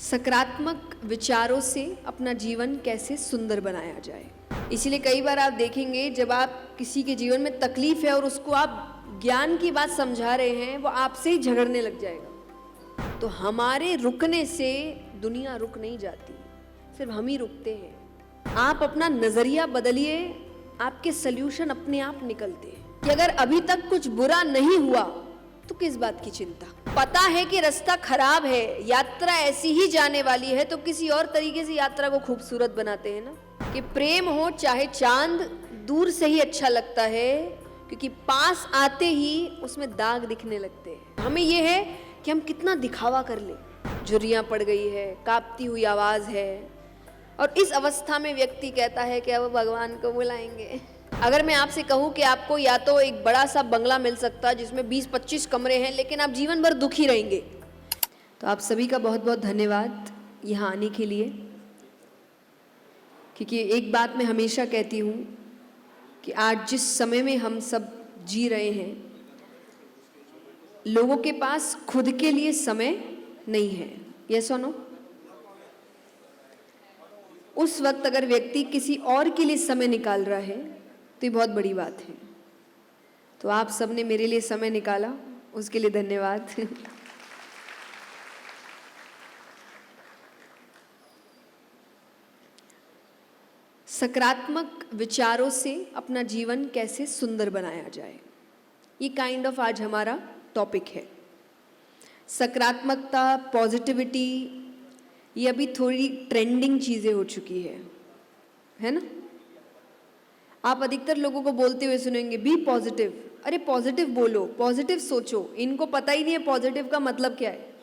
सकारात्मक विचारों से अपना जीवन कैसे सुंदर बनाया जाए। इसीलिए कई बार आप देखेंगे जब आप किसी के जीवन में तकलीफ है और उसको आप ज्ञान की बात समझा रहे हैं, वो आपसे ही झगड़ने लग जाएगा। तो हमारे रुकने से दुनिया रुक नहीं जाती, सिर्फ हम ही रुकते हैं। आप अपना नजरिया बदलिए, आपके सल्यूशन अपने आप निकलते हैं। कि अगर अभी तक कुछ बुरा नहीं हुआ तो किस बात की चिंता। पता है कि रास्ता खराब है, यात्रा ऐसी ही जाने वाली है, तो किसी और तरीके से यात्रा को खूबसूरत बनाते हैं ना। कि प्रेम हो चाहे चांद, दूर से ही अच्छा लगता है, क्योंकि पास आते ही उसमें दाग दिखने लगते हैं। हमें यह है कि हम कितना दिखावा कर ले। झुर्रियां पड़ गई है, कांपती हुई आवाज है, और इस अवस्था में व्यक्ति कहता है कि अब भगवान को बुलाएंगे। अगर मैं आपसे कहूं कि आपको या तो एक बड़ा सा बंगला मिल सकता है जिसमें 20-25 कमरे हैं, लेकिन आप जीवन भर दुखी रहेंगे। तो आप सभी का बहुत बहुत धन्यवाद यहाँ आने के लिए। क्योंकि एक बात मैं हमेशा कहती हूँ कि आज जिस समय में हम सब जी रहे हैं, लोगों के पास खुद के लिए समय नहीं है। यस और नो? उस वक्त अगर व्यक्ति किसी और के लिए समय निकाल रहा है तो ये बहुत बड़ी बात है। तो आप सबने मेरे लिए समय निकाला, उसके लिए धन्यवाद। सकारात्मक विचारों से अपना जीवन कैसे सुंदर बनाया जाए, ये काइंड ऑफ आज हमारा टॉपिक है। सकारात्मकता, पॉजिटिविटी, ये अभी थोड़ी ट्रेंडिंग चीज़ें हो चुकी है ना। आप अधिकतर लोगों को बोलते हुए सुनेंगे बी पॉजिटिव। अरे पॉजिटिव बोलो, पॉजिटिव सोचो। इनको पता ही नहीं है पॉजिटिव का मतलब क्या है।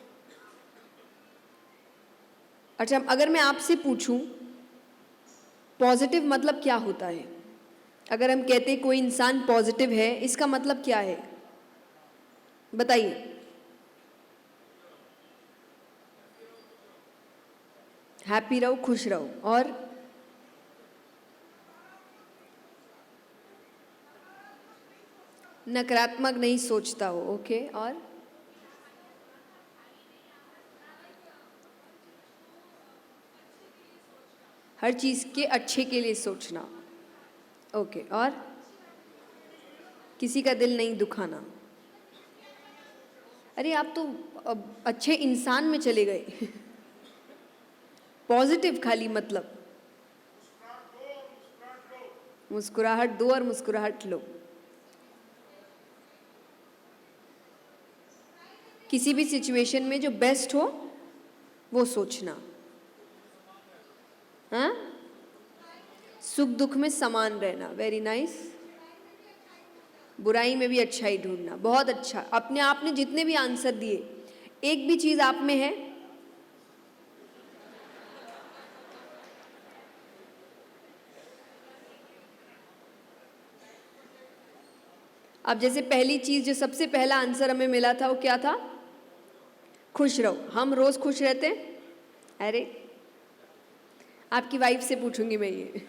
अच्छा, अगर मैं आपसे पूछूं पॉजिटिव मतलब क्या होता है, अगर हम कहते हैं कोई इंसान पॉजिटिव है, इसका मतलब क्या है बताइए। हैप्पी रहो, खुश रहो, और नकारात्मक नहीं सोचता हो। ओके, और हर चीज के अच्छे के लिए सोचना। ओके, और किसी का दिल नहीं दुखाना। अरे आप तो अच्छे इंसान में चले गए। पॉजिटिव खाली मतलब मुस्कुराहट दो और मुस्कुराहट लो। किसी भी सिचुएशन में जो बेस्ट हो वो सोचना। हाँ, सुख दुख में समान रहना, वेरी नाइस। बुराई में भी अच्छाई ढूंढना, बहुत अच्छा। अपने आप ने जितने भी आंसर दिए, एक भी चीज आप में है अब जैसे पहली चीज जो सबसे पहला आंसर हमें मिला था वो क्या था? खुश रहो। हम रोज खुश रहते हैं? अरे आपकी वाइफ से पूछूंगी मैं ये।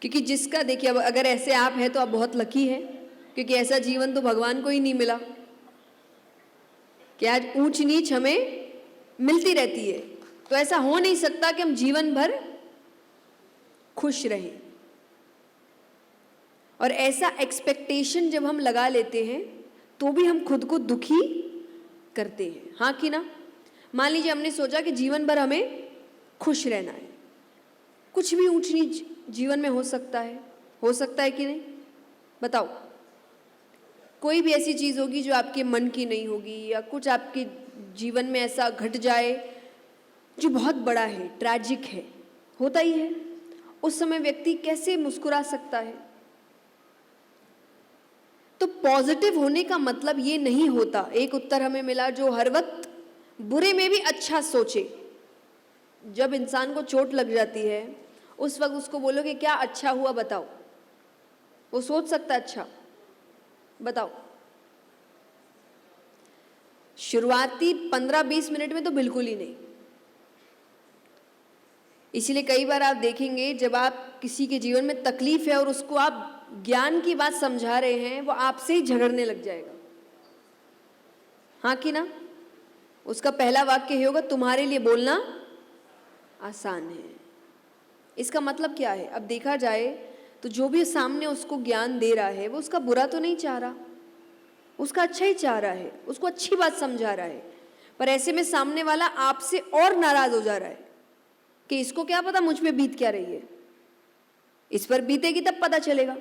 क्योंकि जिसका देखिए, अब अगर ऐसे आप हैं तो आप बहुत लकी हैं, क्योंकि ऐसा जीवन तो भगवान को ही नहीं मिला कि आज ऊंच नीच हमें मिलती रहती है। तो ऐसा हो नहीं सकता कि हम जीवन भर खुश रहें। और ऐसा एक्सपेक्टेशन जब हम लगा लेते हैं तो भी हम खुद को दुखी करते हैं। हाँ कि ना? मान लीजिए हमने सोचा कि जीवन भर हमें खुश रहना है, कुछ भी ऊंच नीच जीवन में हो सकता है कि नहीं? बताओ, कोई भी ऐसी चीज होगी जो आपके मन की नहीं होगी, या कुछ आपके जीवन में ऐसा घट जाए जो बहुत बड़ा है, ट्रैजिक है, होता ही है। उस समय व्यक्ति कैसे मुस्कुरा सकता है? तो पॉजिटिव होने का मतलब ये नहीं होता। एक उत्तर हमें मिला जो हर वक्त बुरे में भी अच्छा सोचे। जब इंसान को चोट लग जाती है उस वक्त उसको बोलो कि क्या अच्छा हुआ बताओ, वो सोच सकता है अच्छा? बताओ। शुरुआती 15-20 मिनट में तो बिल्कुल ही नहीं। इसीलिए कई बार आप देखेंगे जब आप किसी के जीवन में तकलीफ है और उसको आप ज्ञान की बात समझा रहे हैं, वो आपसे ही झगड़ने लग जाएगा। हाँ कि ना? उसका पहला वाक्य ये होगा, तुम्हारे लिए बोलना आसान है। इसका मतलब क्या है? अब देखा जाए तो जो भी सामने उसको ज्ञान दे रहा है वो उसका बुरा तो नहीं चाह रहा, उसका अच्छा ही चाह रहा है, उसको अच्छी बात समझा रहा है। पर ऐसे में सामने वाला आपसे और नाराज हो जा रहा है कि इसको क्या पता मुझ पे बीत क्या रही है, इस पर बीतेगी तब पता चलेगा।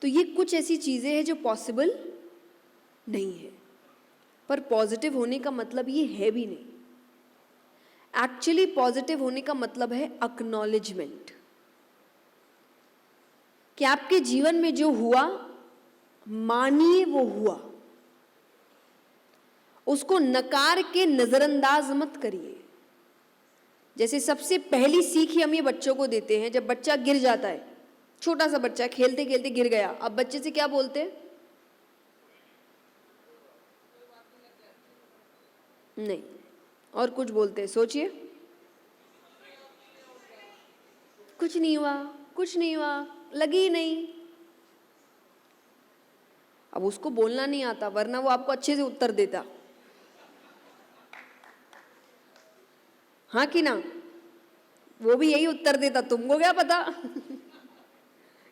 तो ये कुछ ऐसी चीजें हैं जो पॉसिबल नहीं है। पर पॉजिटिव होने का मतलब ये है भी नहीं। एक्चुअली पॉजिटिव होने का मतलब है एक्नॉलेजमेंट, कि आपके जीवन में जो हुआ मानिए वो हुआ, उसको नकार के नजरअंदाज मत करिए। जैसे सबसे पहली सीख ही हम ये बच्चों को देते हैं, जब बच्चा गिर जाता है, छोटा सा बच्चा खेलते खेलते गिर गया, अब बच्चे से क्या बोलते हैं? नहीं, और कुछ बोलते हैं, सोचिए। कुछ नहीं हुआ, कुछ नहीं हुआ, लगी नहीं। अब उसको बोलना नहीं आता, वरना वो आपको अच्छे से उत्तर देता। हाँ कि ना? वो भी यही उत्तर देता, तुमको क्या पता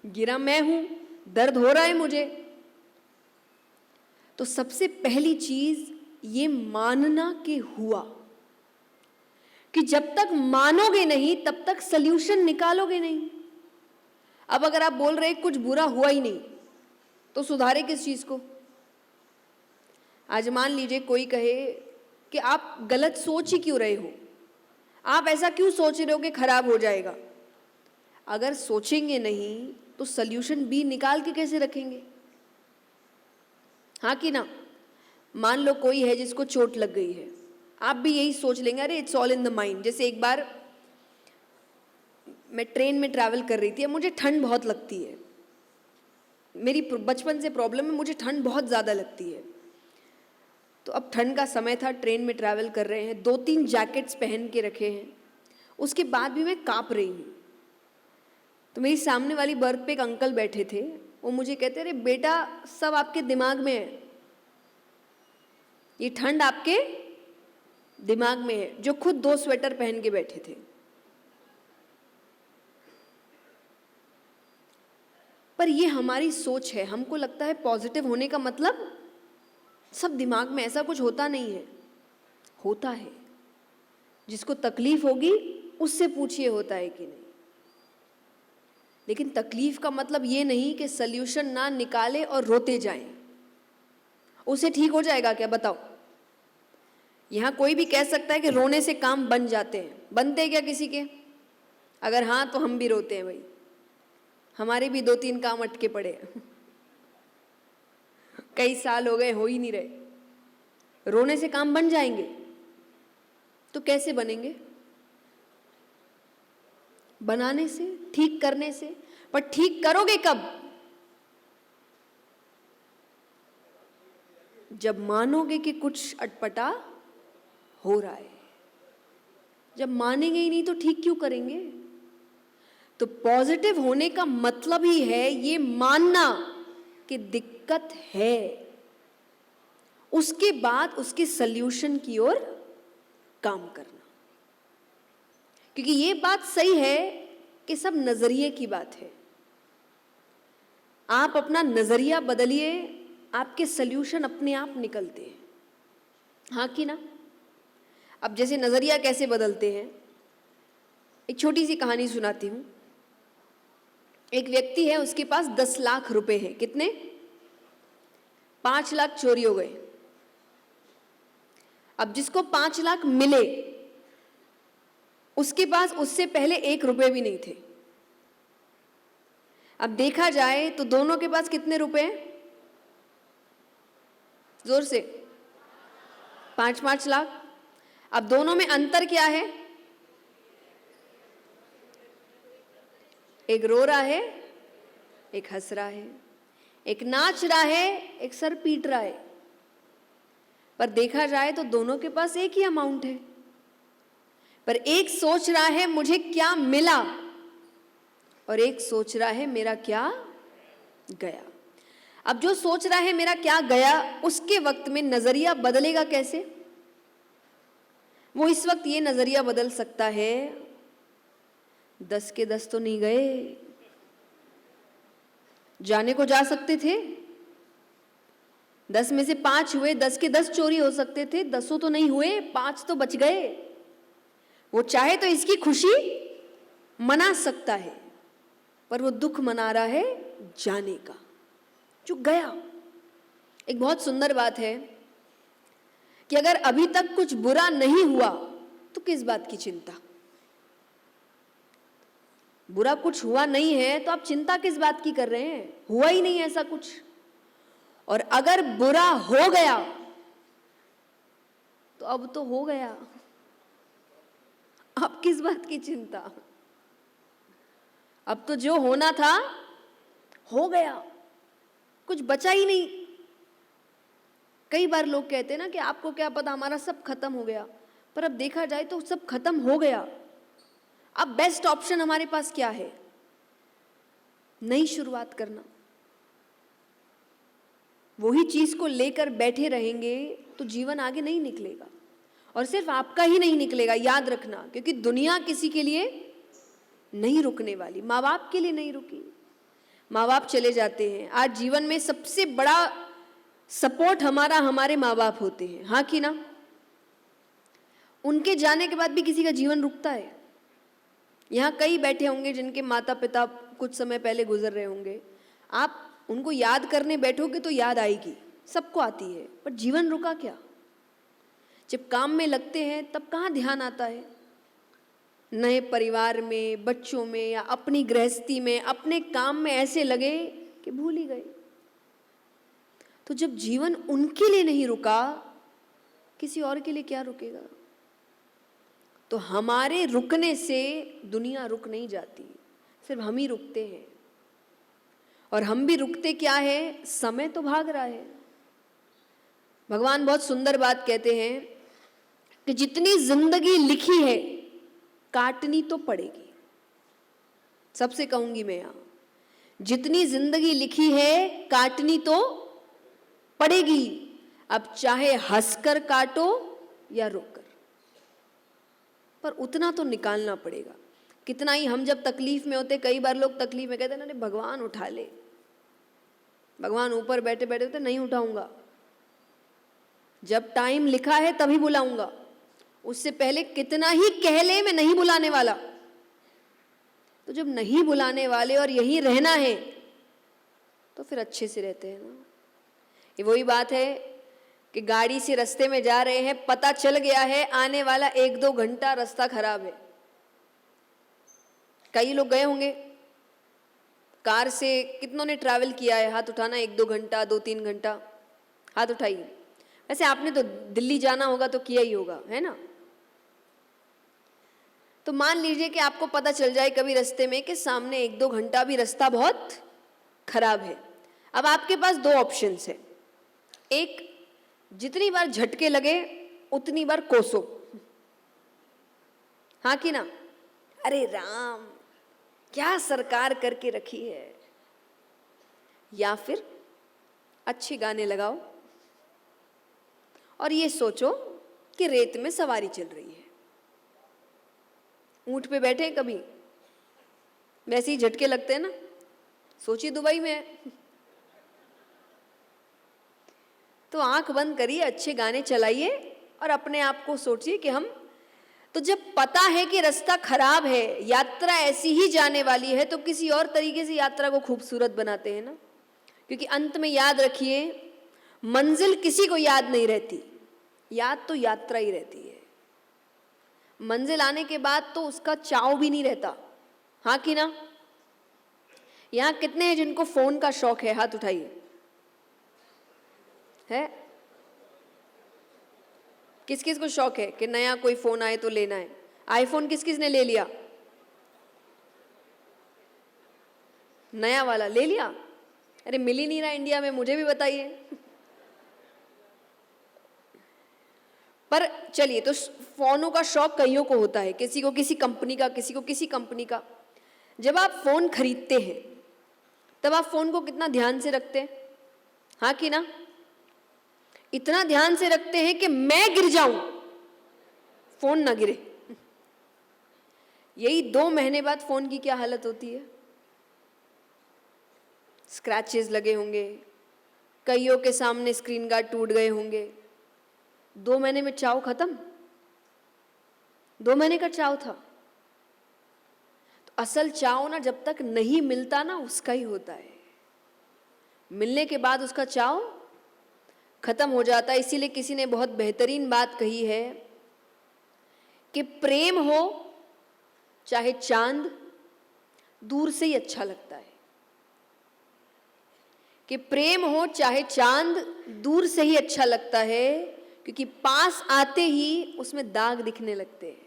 गिरा मैं हूं, दर्द हो रहा है मुझे। तो सबसे पहली चीज ये मानना कि हुआ, कि जब तक मानोगे नहीं तब तक सल्यूशन निकालोगे नहीं। अब अगर आप बोल रहे कुछ बुरा हुआ ही नहीं, तो सुधारे किस चीज को? आज मान लीजिए कोई कहे कि आप गलत सोच ही क्यों रहे हो, आप ऐसा क्यों सोच रहे हो कि खराब हो जाएगा। अगर सोचेंगे नहीं तो सल्यूशन बी निकाल के कैसे रखेंगे? हाँ कि ना? मान लो कोई है जिसको चोट लग गई है, आप भी यही सोच लेंगे, अरे it's all in the mind. जैसे एक बार मैं ट्रेन में ट्रैवल कर रही थी, अब मुझे ठंड बहुत लगती है, मेरी बचपन से प्रॉब्लम है, मुझे ठंड बहुत ज़्यादा लगती है। तो अब ठंड का समय था, ट्रेन में ट्रैवल कर रहे हैं, 2-3 जैकेट्स पहन के रखे हैं, उसके बाद भी मैं काँप रही हूँ। तो मेरी सामने वाली बर्थ पे एक अंकल बैठे थे, वो मुझे कहते, अरे बेटा सब आपके दिमाग में है, ये ठंड आपके दिमाग में है, जो खुद 2 स्वेटर पहन के बैठे थे। पर ये हमारी सोच है, हमको लगता है पॉजिटिव होने का मतलब सब दिमाग में, ऐसा कुछ होता नहीं है। होता है, जिसको तकलीफ होगी उससे पूछिए होता है कि नहीं। लेकिन तकलीफ का मतलब ये नहीं कि सल्यूशन ना निकाले और रोते जाएं। उसे ठीक हो जाएगा क्या? बताओ। यहां कोई भी कह सकता है कि रोने से काम बन जाते हैं, बनते हैं क्या किसी के? अगर हाँ तो हम भी रोते हैं भाई, हमारे भी 2-3 काम अटके पड़े हैं कई साल हो गए, हो ही नहीं रहे। रोने से काम बन जाएंगे तो कैसे बनेंगे? बनाने से, ठीक करने से। पर ठीक करोगे कब? जब मानोगे कि कुछ अटपटा हो रहा है। जब मानेंगे ही नहीं तो ठीक क्यों करेंगे? तो पॉजिटिव होने का मतलब ही है ये मानना कि दिक्कत है, उसके बाद उसके सल्यूशन की ओर काम करना। क्योंकि ये बात सही है कि सब नजरिए की बात है। आप अपना नजरिया बदलिए, आपके सल्यूशन अपने आप निकलते हैं। हाँ कि ना? अब जैसे नजरिया कैसे बदलते हैं, एक छोटी सी कहानी सुनाती हूं। एक व्यक्ति है, उसके पास 10 लाख रुपए हैं। कितने? 5 लाख चोरी हो गए। अब जिसको 5 लाख मिले, उसके पास उससे पहले 1 रुपए भी नहीं थे। अब देखा जाए तो दोनों के पास कितने रुपए हैं? जोर से। 5-5 लाख। अब दोनों में अंतर क्या है? एक रो रहा है, एक हंस रहा है, एक नाच रहा है, एक सर पीट रहा है। पर देखा जाए तो दोनों के पास एक ही अमाउंट है। पर एक सोच रहा है मुझे क्या मिला, और एक सोच रहा है मेरा क्या गया। अब जो सोच रहा है मेरा क्या गया, उसके वक्त में नजरिया बदलेगा कैसे? वो इस वक्त ये नजरिया बदल सकता है, 10 के 10 तो नहीं गए, जाने को जा सकते थे, 10 में से 5 हुए, 10 के 10 चोरी हो सकते थे, 10 तो नहीं हुए, 5 तो बच गए। वो चाहे तो इसकी खुशी मना सकता है, पर वो दुख मना रहा है जाने का, जो गया। एक बहुत सुंदर बात है कि अगर अभी तक कुछ बुरा नहीं हुआ तो किस बात की चिंता? बुरा कुछ हुआ नहीं है तो आप चिंता किस बात की कर रहे हैं? हुआ ही नहीं ऐसा कुछ। और अगर बुरा हो गया तो अब तो हो गया, अब किस बात की चिंता? अब तो जो होना था हो गया, कुछ बचा ही नहीं। कई बार लोग कहते हैं ना कि आपको क्या पता, हमारा सब खत्म हो गया, पर अब देखा जाए तो सब खत्म हो गया। अब बेस्ट ऑप्शन हमारे पास क्या है? नई शुरुआत करना। वही चीज को लेकर बैठे रहेंगे तो जीवन आगे नहीं निकलेगा, और सिर्फ आपका ही नहीं निकलेगा, याद रखना, क्योंकि दुनिया किसी के लिए नहीं रुकने वाली। माँ बाप के लिए नहीं रुकी, माँ बाप चले जाते हैं। आज जीवन में सबसे बड़ा सपोर्ट हमारा हमारे माँ बाप होते हैं, हाँ कि ना? उनके जाने के बाद भी किसी का जीवन रुकता है? यहाँ कई बैठे होंगे जिनके माता पिता कुछ समय पहले गुजर रहे होंगे। आप उनको याद करने बैठोगे तो याद आएगी, सबको आती है, पर जीवन रुका क्या? जब काम में लगते हैं तब कहाँ ध्यान आता है? नए परिवार में, बच्चों में, या अपनी गृहस्थी में, अपने काम में ऐसे लगे कि भूल ही गए। तो जब जीवन उनके लिए नहीं रुका, किसी और के लिए क्या रुकेगा? तो हमारे रुकने से दुनिया रुक नहीं जाती, सिर्फ हम ही रुकते हैं। और हम भी रुकते क्या है? समय तो भाग रहा है। भगवान बहुत सुंदर बात कहते हैं कि जितनी जिंदगी लिखी है काटनी तो पड़ेगी। सबसे कहूंगी मैं यहां, जितनी जिंदगी लिखी है काटनी तो पड़ेगी। अब चाहे हंसकर काटो या रोकर, पर उतना तो निकालना पड़ेगा। कितना ही हम जब तकलीफ में होते, कई बार लोग तकलीफ में कहते हैं ना, भगवान उठा ले, भगवान ऊपर बैठे बैठे होते, नहीं उठाऊंगा, जब टाइम लिखा है तभी बुलाऊंगा, उससे पहले कितना ही कह ले मैं नहीं बुलाने वाला। तो जब नहीं बुलाने वाले और यहीं रहना है तो फिर अच्छे से रहते हैं ना। ये वही बात है कि गाड़ी से रास्ते में जा रहे हैं, पता चल गया है आने वाला 1-2 घंटा रास्ता खराब है। कई लोग गए होंगे कार से, कितनों ने ट्रैवल किया है? हाथ उठाना। 1-2 घंटा, 2-3 घंटा, हाथ उठाइए। वैसे आपने तो दिल्ली जाना होगा तो किया ही होगा, है ना? तो मान लीजिए कि आपको पता चल जाए कभी रास्ते में कि सामने 1-2 घंटा भी रास्ता बहुत खराब है। अब आपके पास 2 ऑप्शंस है। एक, जितनी बार झटके लगे उतनी बार कोसो, हाँ कि ना? अरे राम, क्या सरकार करके रखी है। या फिर अच्छे गाने लगाओ और ये सोचो कि रेत में सवारी चल रही है। ऊंट पे बैठे कभी, वैसे ही झटके लगते हैं ना। सोचिए दुबई में है, तो आंख बंद करिए, अच्छे गाने चलाइए और अपने आप को सोचिए कि हम तो जब पता है कि रास्ता खराब है, यात्रा ऐसी ही जाने वाली है, तो किसी और तरीके से यात्रा को खूबसूरत बनाते हैं ना। क्योंकि अंत में याद रखिए, मंजिल किसी को याद नहीं रहती, याद तो यात्रा ही रहती है। मंजिल आने के बाद तो उसका चाव भी नहीं रहता, हाँ कि ना? यहाँ कितने हैं जिनको फोन का शौक है? हाथ उठाइए। है? किस किस को शौक है कि नया कोई फोन आए तो लेना है? आईफोन किस किस ने ले लिया? नया वाला ले लिया? अरे मिल ही नहीं रहा इंडिया में, मुझे भी बताइए। पर चलिए, तो फोनों का शौक कईयों को होता है, किसी को किसी कंपनी का, किसी को किसी कंपनी का। जब आप फोन खरीदते हैं तब आप फोन को कितना ध्यान से रखते हैं? हाँ कि ना? इतना ध्यान से रखते हैं कि मैं गिर जाऊं, फोन ना गिरे। यही 2 महीने बाद फोन की क्या हालत होती है। स्क्रैचेस लगे होंगे, कईयों के सामने स्क्रीन गार्ड टूट गए होंगे। 2 महीने में चाव खत्म। 2 महीने का चाव था। तो असल चाव ना जब तक नहीं मिलता ना उसका ही होता है, मिलने के बाद उसका चाव खत्म हो जाता है। इसीलिए किसी ने बहुत बेहतरीन बात कही है कि प्रेम हो चाहे चांद, दूर से ही अच्छा लगता है। कि प्रेम हो चाहे चांद, दूर से ही अच्छा लगता है, क्योंकि पास आते ही उसमें दाग दिखने लगते हैं।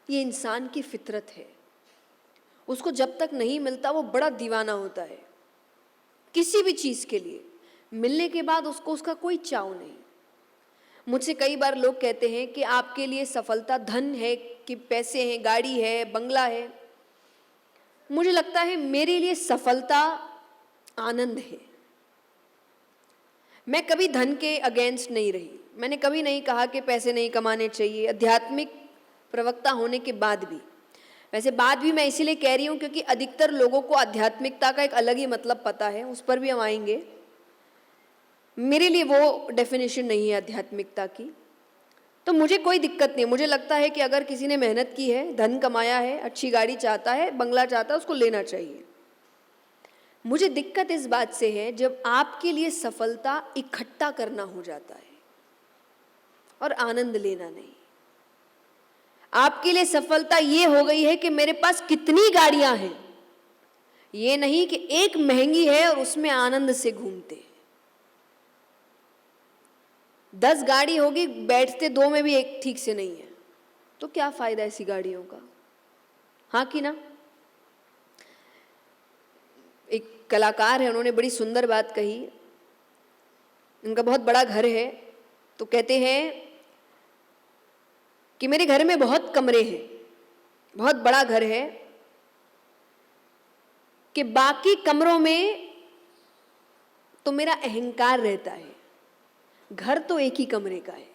ये इंसान की फितरत है। उसको जब तक नहीं मिलता वो बड़ा दीवाना होता है किसी भी चीज के लिए। मिलने के बाद उसको उसका कोई चाव नहीं। मुझसे कई बार लोग कहते हैं कि आपके लिए सफलता धन है कि पैसे हैं, गाड़ी है, बंगला है। मुझे लगता है मेरे लिए सफलता आनंद है। मैं कभी धन के अगेंस्ट नहीं रही। मैंने कभी नहीं कहा कि पैसे नहीं कमाने चाहिए, आध्यात्मिक प्रवक्ता होने के बाद भी। वैसे बात भी मैं इसीलिए कह रही हूँ क्योंकि अधिकतर लोगों को आध्यात्मिकता का एक अलग ही मतलब पता है, उस पर भी हम आएंगे। मेरे लिए वो डेफिनेशन नहीं है आध्यात्मिकता की। तो मुझे कोई दिक्कत नहीं। मुझे लगता है कि अगर किसी ने मेहनत की है, धन कमाया है, अच्छी गाड़ी चाहता है, बंगला चाहता है, उसको लेना चाहिए। मुझे दिक्कत इस बात से है जब आपके लिए सफलता इकट्ठा करना हो जाता है और आनंद लेना नहीं। आपके लिए सफलता ये हो गई है कि मेरे पास कितनी गाड़ियां हैं, ये नहीं कि एक महंगी है और उसमें आनंद से घूमते। 10 गाड़ी होगी, बैठते 2 में भी एक ठीक से नहीं है, तो क्या फायदा ऐसी गाड़ियों का? हाँ कि ना? एक कलाकार है, उन्होंने बड़ी सुंदर बात कही। उनका बहुत बड़ा घर है, तो कहते हैं कि मेरे घर में बहुत कमरे हैं, बहुत बड़ा घर है, कि बाकी कमरों में तो मेरा अहंकार रहता है, घर तो एक ही कमरे का है।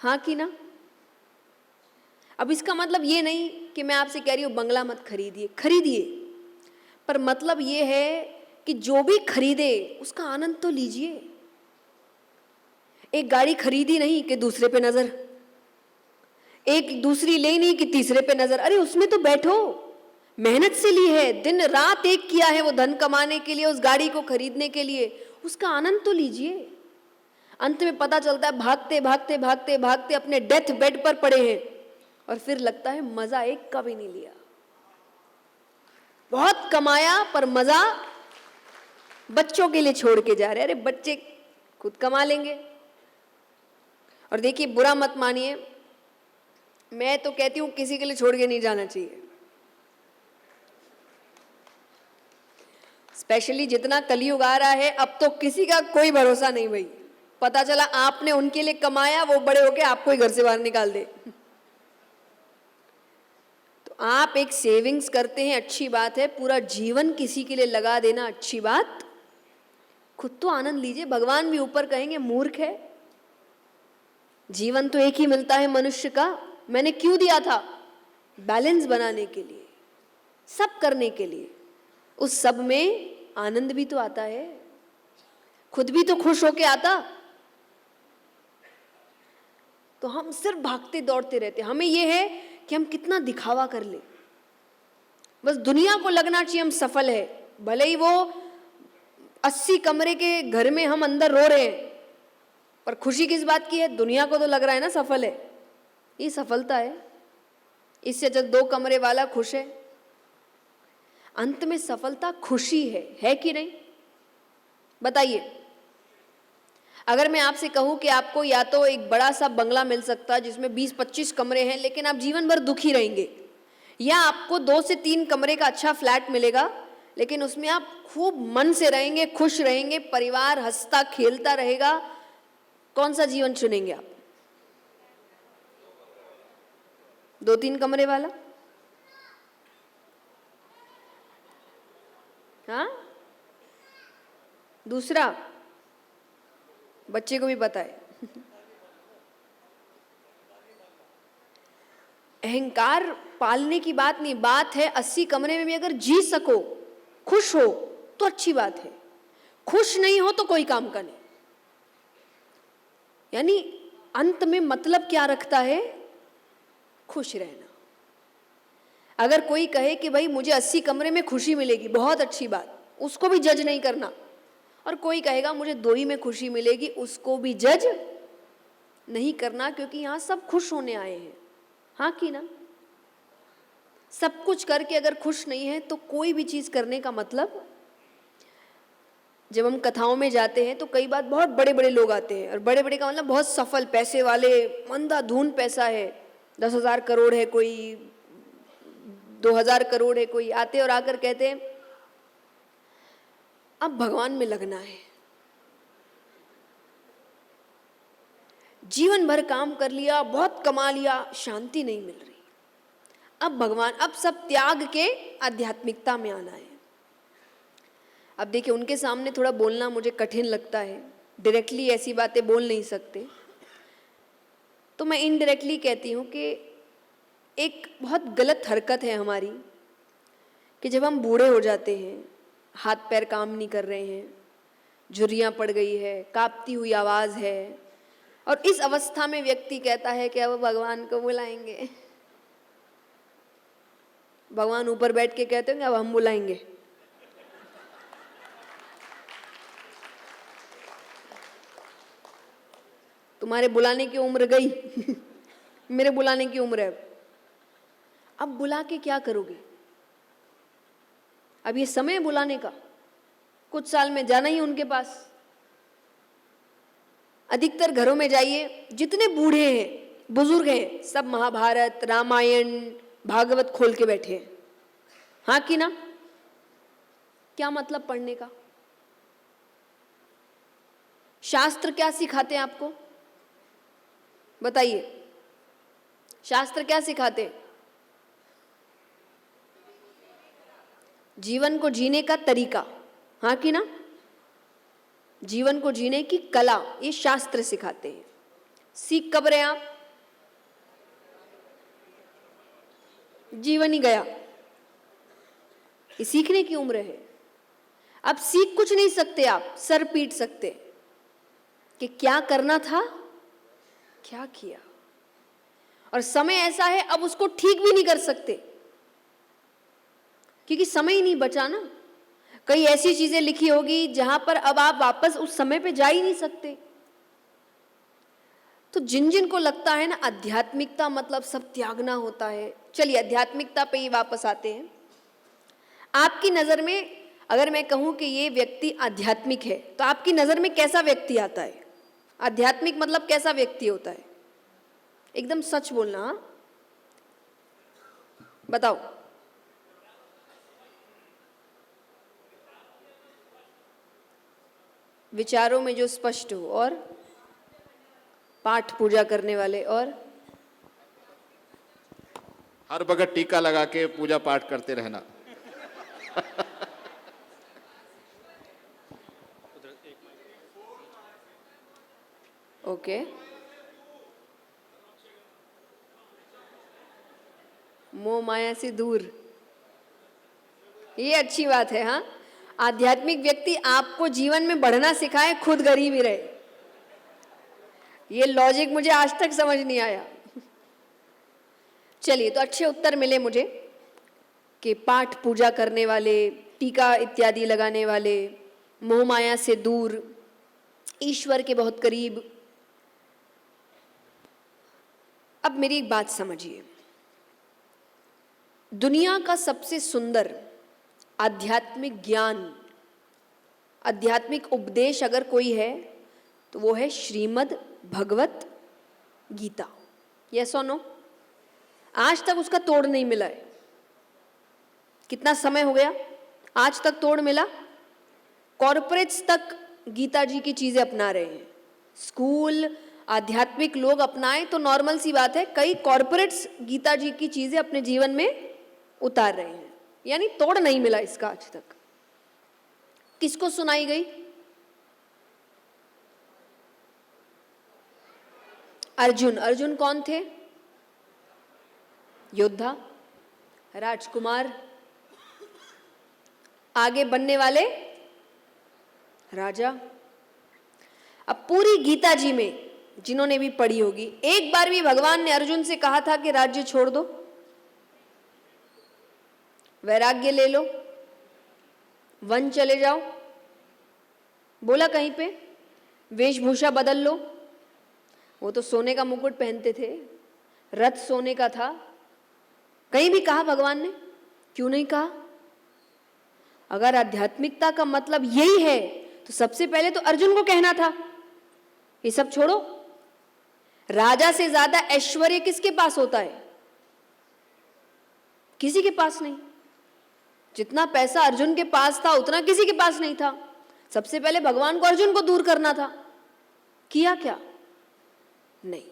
हाँ कि ना? अब इसका मतलब ये नहीं कि मैं आपसे कह रही हूं बंगला मत खरीदिए, खरीदिए, पर मतलब ये है कि जो भी खरीदे उसका आनंद तो लीजिए। एक गाड़ी खरीदी नहीं कि दूसरे पे नजर, एक दूसरी ले नहीं कि तीसरे पे नजर। अरे उसमें तो बैठो, मेहनत से ली है, दिन रात एक किया है वो धन कमाने के लिए, उस गाड़ी को खरीदने के लिए, उसका आनंद तो लीजिए। अंत में पता चलता है भागते भागते भागते भागते अपने डेथ बेड पर पड़े हैं और फिर लगता है मजा एक का भी नहीं लिया। बहुत कमाया पर मजा बच्चों के लिए छोड़ के जा रहे। अरे बच्चे खुद कमा लेंगे। और देखिए, बुरा मत मानिए, मैं तो कहती हूं किसी के लिए छोड़ के नहीं जाना चाहिए। स्पेशली जितना कलयुग आ रहा है, अब तो किसी का कोई भरोसा नहीं भाई। पता चला आपने उनके लिए कमाया, वो बड़े होके आपको ही घर से बाहर निकाल दे। तो आप एक सेविंग्स करते हैं, अच्छी बात है। पूरा जीवन किसी के लिए लगा देना अच्छी बात। खुद तो आनंद लीजिए। भगवान भी ऊपर कहेंगे मूर्ख है, जीवन तो एक ही मिलता है मनुष्य का, मैंने क्यों दिया था? बैलेंस बनाने के लिए, सब करने के लिए। उस सब में आनंद भी तो आता है, खुद भी तो खुश होके आता। तो हम सिर्फ भागते दौड़ते रहते। हमें यह है कि हम कितना दिखावा कर ले, बस दुनिया को लगना चाहिए हम सफल है। भले ही वो 80 कमरे के घर में हम अंदर रो रहे हैं, पर खुशी किस बात की है? दुनिया को तो लग रहा है ना सफल है। ये सफलता है। इससे जब 2 कमरे वाला खुश है, अंत में सफलता खुशी है कि नहीं? बताइए। अगर मैं आपसे कहूं कि आपको या तो एक बड़ा सा बंगला मिल सकता है जिसमें 20-25 कमरे हैं लेकिन आप जीवन भर दुखी रहेंगे, या आपको 2 से 3 कमरे का अच्छा फ्लैट मिलेगा लेकिन उसमें आप खूब मन से रहेंगे, खुश रहेंगे, परिवार हंसता खेलता रहेगा, कौन सा जीवन चुनेंगे आप? 2-3 कमरे वाला? हाँ, दूसरा बच्चे को भी पता है। अहंकार पालने की बात नहीं, बात है 80 कमरे में भी अगर जी सको, खुश हो तो अच्छी बात है, खुश नहीं हो तो कोई काम का नहीं। यानी अंत में मतलब क्या रखता है? खुश रहना। अगर कोई कहे कि भाई मुझे 80 कमरे में खुशी मिलेगी, बहुत अच्छी बात, उसको भी जज नहीं करना। और कोई कहेगा मुझे 2 ही में खुशी मिलेगी, उसको भी जज नहीं करना, क्योंकि यहाँ सब खुश होने आए हैं। हाँ कि ना? सब कुछ करके अगर खुश नहीं है तो कोई भी चीज़ करने का मतलब। जब हम कथाओं में जाते हैं तो कई बार बहुत बड़े बड़े लोग आते हैं, और बड़े बड़े का मतलब बहुत सफल, पैसे वाले, अंधाधुंध पैसा है, 10,000 करोड़ है कोई, 2,000 करोड़ है कोई, आते और आकर कहते हैं अब भगवान में लगना है, जीवन भर काम कर लिया, बहुत कमा लिया, शांति नहीं मिल रही, अब भगवान, अब सब त्याग के आध्यात्मिकता में आना है। अब देखिए, उनके सामने थोड़ा बोलना मुझे कठिन लगता है, डायरेक्टली ऐसी बातें बोल नहीं सकते, तो मैं इनडायरेक्टली कहती हूँ कि एक बहुत गलत हरकत है हमारी कि जब हम बूढ़े हो जाते हैं, हाथ पैर काम नहीं कर रहे हैं, झुर्रियाँ पड़ गई है, कांपती हुई आवाज़ है, और इस अवस्था में व्यक्ति कहता है कि अब भगवान को बुलाएंगे। भगवान ऊपर बैठ के कहते हैं अब हम बुलाएंगे। तुम्हारे बुलाने की उम्र गई, मेरे बुलाने की उम्र है। अब बुला के क्या करोगे? अब ये समय है बुलाने का, कुछ साल में जाना ही उनके पास। अधिकतर घरों में जाइए, जितने बूढ़े हैं, बुजुर्ग हैं, सब महाभारत, रामायण, भागवत खोल के बैठे हैं। हाँ कि ना? क्या मतलब पढ़ने का? शास्त्र क्या सिखाते हैं आपको? बताइए, शास्त्र क्या सिखाते हैं? जीवन को जीने का तरीका। हाँ कि ना? जीवन को जीने की कला, ये शास्त्र सिखाते हैं। सीख कब रहे आप? जीवन ही गया, ये सीखने की उम्र है। अब सीख कुछ नहीं सकते आप, सर पीट सकते कि क्या करना था, क्या किया, और समय ऐसा है अब उसको ठीक भी नहीं कर सकते क्योंकि समय ही नहीं बचा ना। कई ऐसी चीजें लिखी होगी जहां पर अब आप वापस उस समय पे जा ही नहीं सकते। तो जिन जिन को लगता है ना आध्यात्मिकता मतलब सब त्यागना होता है, चलिए आध्यात्मिकता पे ही वापस आते हैं। आपकी नजर में अगर मैं कहूं कि ये व्यक्ति आध्यात्मिक है तो आपकी नजर में कैसा व्यक्ति आता है? आध्यात्मिक मतलब कैसा व्यक्ति होता है? एकदम सच बोलना। हाँ, बताओ। विचारों में जो स्पष्ट हो, और पाठ पूजा करने वाले, और हर वक्त टीका लगा के पूजा पाठ करते रहना। ओके, मोह माया से दूर, ये अच्छी बात है। हाँ, आध्यात्मिक व्यक्ति आपको जीवन में बढ़ना सिखाए, खुद गरीब ही रहे। ये लॉजिक मुझे आज तक समझ नहीं आया। चलिए, तो अच्छे उत्तर मिले मुझे कि पाठ पूजा करने वाले, टीका इत्यादि लगाने वाले, मोह माया से दूर, ईश्वर के बहुत करीब। अब मेरी एक बात समझिए, दुनिया का सबसे सुंदर आध्यात्मिक ज्ञान, आध्यात्मिक उपदेश अगर कोई है तो वो है श्रीमद् भगवत गीता। यस और नो? आज तक उसका तोड़ नहीं मिला है। कितना समय हो गया, आज तक तोड़ मिला? कॉरपोरेट्स तक गीता जी की चीजें अपना रहे हैं, स्कूल, आध्यात्मिक लोग अपनाएं तो नॉर्मल सी बात है, कई कॉर्पोरेट्स गीता जी की चीजें अपने जीवन में उतार रहे हैं, यानी तोड़ नहीं मिला इसका आज तक। किसको सुनाई गई? अर्जुन। अर्जुन कौन थे? योद्धा, राजकुमार, आगे बनने वाले राजा। अब पूरी गीता जी में जिन्होंने भी पढ़ी होगी, एक बार भी भगवान ने अर्जुन से कहा था कि राज्य छोड़ दो, वैराग्य ले लो, वन चले जाओ? बोला कहीं पे? वेशभूषा बदल लो? वो तो सोने का मुकुट पहनते थे, रथ सोने का था, कहीं भी कहा भगवान ने? क्यों नहीं कहा? अगर आध्यात्मिकता का मतलब यही है तो सबसे पहले तो अर्जुन को कहना था ये सब छोड़ो। राजा से ज्यादा ऐश्वर्य किसके पास होता है? किसी के पास नहीं। जितना पैसा अर्जुन के पास था उतना किसी के पास नहीं था। सबसे पहले भगवान को अर्जुन को दूर करना था। किया क्या? नहीं।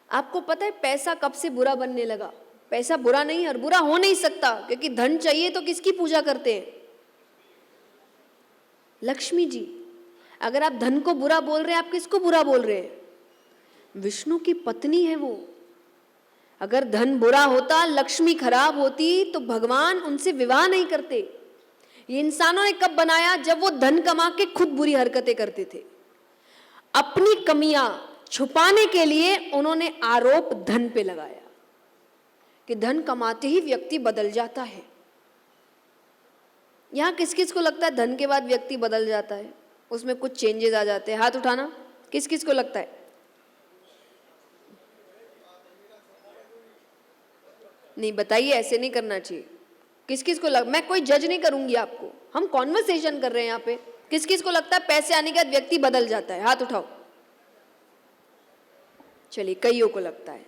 आपको पता है पैसा कब से बुरा बनने लगा? पैसा बुरा नहीं और बुरा हो नहीं सकता, क्योंकि धन चाहिए तो किसकी पूजा करते हैं? लक्ष्मी जी। अगर आप धन को बुरा बोल रहे हैं, आप किसको बुरा बोल रहे हैं? विष्णु की पत्नी है वो। अगर धन बुरा होता, लक्ष्मी खराब होती, तो भगवान उनसे विवाह नहीं करते। ये इंसानों ने कब बनाया? जब वो धन कमा के खुद बुरी हरकतें करते थे। अपनी कमियां छुपाने के लिए उन्होंने आरोप धन पे लगाया कि धन कमाते ही व्यक्ति बदल जाता है। यहां किस किस को लगता है धन के बाद व्यक्ति बदल जाता है, उसमें कुछ चेंजेस आ जाते हैं? हाथ उठाना। किस किस को लगता है? नहीं, बताइए, ऐसे नहीं करना चाहिए। किस किस को मैं कोई जज नहीं करूंगी आपको, हम कॉन्वर्सेशन कर रहे हैं यहाँ पे। किस किस को लगता है पैसे आने के बाद व्यक्ति बदल जाता है? हाथ उठाओ। चलिए, कईयों को लगता है।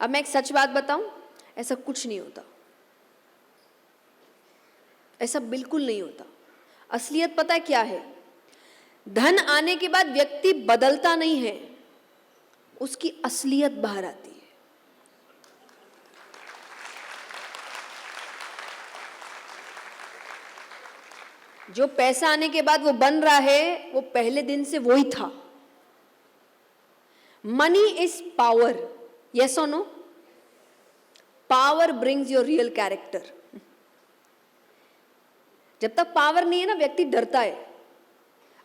अब मैं एक सच बात बताऊं, ऐसा कुछ नहीं होता। ऐसा बिल्कुल नहीं होता। असलियत पता है क्या है? धन आने के बाद व्यक्ति बदलता नहीं है, उसकी असलियत बाहर आती है। जो पैसा आने के बाद वो बन रहा है, वो पहले दिन से वो ही था। मनी इज पावर, यस और no? Power brings your real character. जब तक पावर नहीं है ना, व्यक्ति डरता है।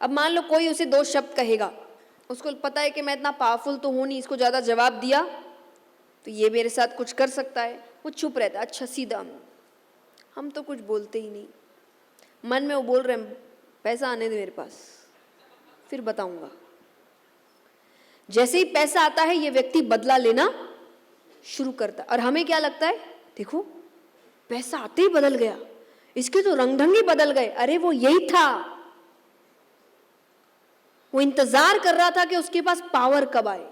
अब मान लो कोई उसे दो शब्द कहेगा, उसको पता है कि मैं इतना पावरफुल तो हूं नहीं, इसको ज्यादा जवाब दिया तो ये मेरे साथ कुछ कर सकता है, वो चुप रहता है। अच्छा, सीधा हम तो कुछ बोलते ही नहीं। मन में वो बोल रहे हैं पैसा आने दे मेरे पास, फिर बताऊंगा। जैसे ही पैसा आता है, ये व्यक्ति बदला लेना शुरू करता है। और हमें क्या लगता है? देखो, पैसा आते ही बदल गया, इसके तो रंग ढंग ही बदल गए। अरे वो यही था, वो इंतजार कर रहा था कि उसके पास पावर कब आए।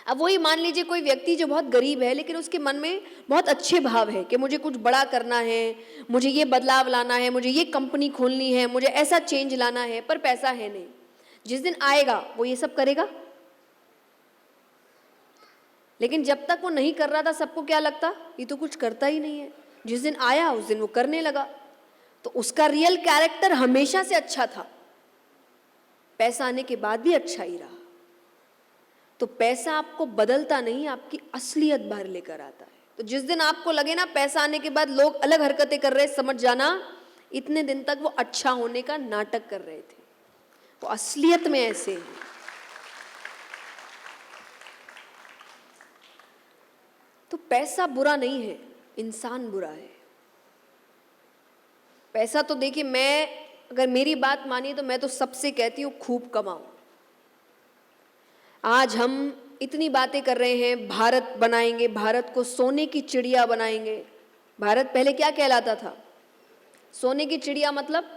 अब वही मान लीजिए कोई व्यक्ति जो बहुत गरीब है, लेकिन उसके मन में बहुत अच्छे भाव है कि मुझे कुछ बड़ा करना है, मुझे ये बदलाव लाना है, मुझे ये कंपनी खोलनी है, मुझे ऐसा चेंज लाना है, पर पैसा है नहीं। जिस दिन आएगा वो ये सब करेगा। लेकिन जब तक वो नहीं कर रहा था, सबको क्या लगता? ये तो कुछ करता ही नहीं है। जिस दिन आया उस दिन वो करने लगा, तो उसका रियल कैरेक्टर हमेशा से अच्छा था, पैसा आने के बाद भी अच्छा ही रहा। तो पैसा आपको बदलता नहीं, आपकी असलियत बाहर लेकर आता है। तो जिस दिन आपको लगे ना पैसा आने के बाद लोग अलग हरकतें कर रहे, समझ जाना इतने दिन तक वो अच्छा होने का नाटक कर रहे थे, वो असलियत में ऐसे हैं। तो पैसा बुरा नहीं है, इंसान बुरा है। पैसा तो देखिए, मैं अगर मेरी बात मानिए तो मैं तो सबसे कहती हूँ खूब कमाओ। आज हम इतनी बातें कर रहे हैं, भारत बनाएंगे, भारत को सोने की चिड़िया बनाएंगे। भारत पहले क्या कहलाता था? सोने की चिड़िया मतलब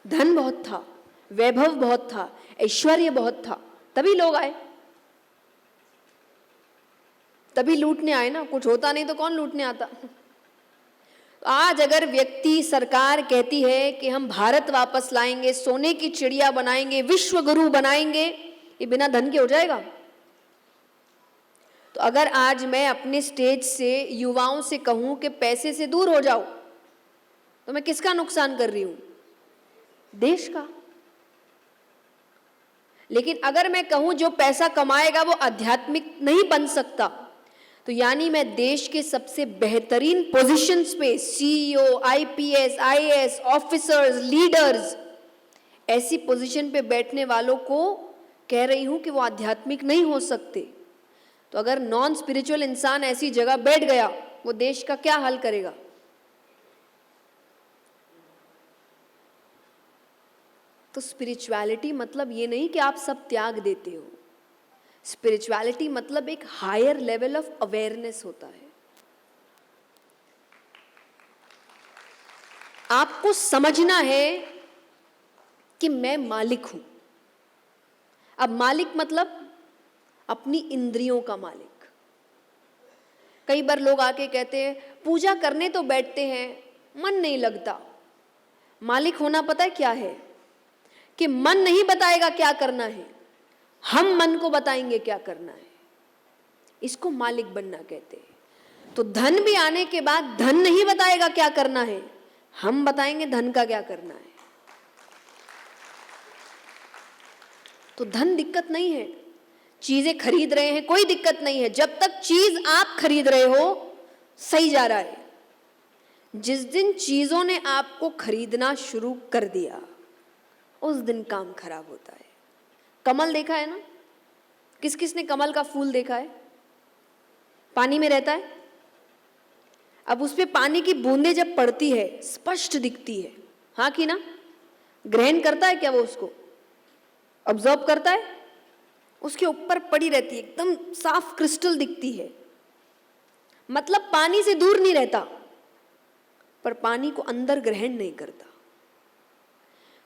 धन बहुत था, वैभव बहुत था, ऐश्वर्य बहुत था, तभी लोग आए, तभी लूटने आए ना। कुछ होता नहीं तो कौन लूटने आता? आज अगर व्यक्ति, सरकार कहती है कि हम भारत वापस लाएंगे, सोने की चिड़िया बनाएंगे, विश्व गुरु बनाएंगे, ये बिना धन के हो जाएगा? तो अगर आज मैं अपने स्टेज से युवाओं से कहूं कि पैसे से दूर हो जाओ, तो मैं किसका नुकसान कर रही हूं? देश का। लेकिन अगर मैं कहूं जो पैसा कमाएगा वो आध्यात्मिक नहीं बन सकता, तो यानी मैं देश के सबसे बेहतरीन पोजीशंस पे, CEO, IPS, IAS officers, leaders, ऐसी पोजीशन पे बैठने वालों को कह रही हूं कि वो आध्यात्मिक नहीं हो सकते। तो अगर नॉन स्पिरिचुअल इंसान ऐसी जगह बैठ गया, वो देश का क्या हाल करेगा? तो स्पिरिचुअलिटी मतलब ये नहीं कि आप सब त्याग देते हो। स्पिरिचुअलिटी मतलब एक हायर लेवल ऑफ अवेयरनेस होता है। आपको समझना है कि मैं मालिक हूं। अब मालिक मतलब अपनी इंद्रियों का मालिक। कई बार लोग आके कहते हैं पूजा करने तो बैठते हैं, मन नहीं लगता। मालिक होना पता है क्या है? कि मन नहीं बताएगा क्या करना है, हम मन को बताएंगे क्या करना है। इसको मालिक बनना कहते हैं। तो धन भी आने के बाद धन नहीं बताएगा क्या करना है, हम बताएंगे धन का क्या करना है। तो धन दिक्कत नहीं है, चीजें खरीद रहे हैं कोई दिक्कत नहीं है, जब तक चीज आप खरीद रहे हो सही जा रहा है। जिस दिन चीजों ने आपको खरीदना शुरू कर दिया, उस दिन काम खराब होता है। कमल देखा है ना? किस किस ने कमल का फूल देखा है? पानी में रहता है। अब उस पे पानी की बूंदें जब पड़ती है स्पष्ट दिखती है, हाँ कि ना? ग्रहण करता है क्या वो उसको? ऑब्जर्व करता है? उसके ऊपर पड़ी रहती है, एकदम साफ क्रिस्टल दिखती है। मतलब पानी से दूर नहीं रहता, पर पानी को अंदर ग्रहण नहीं करता।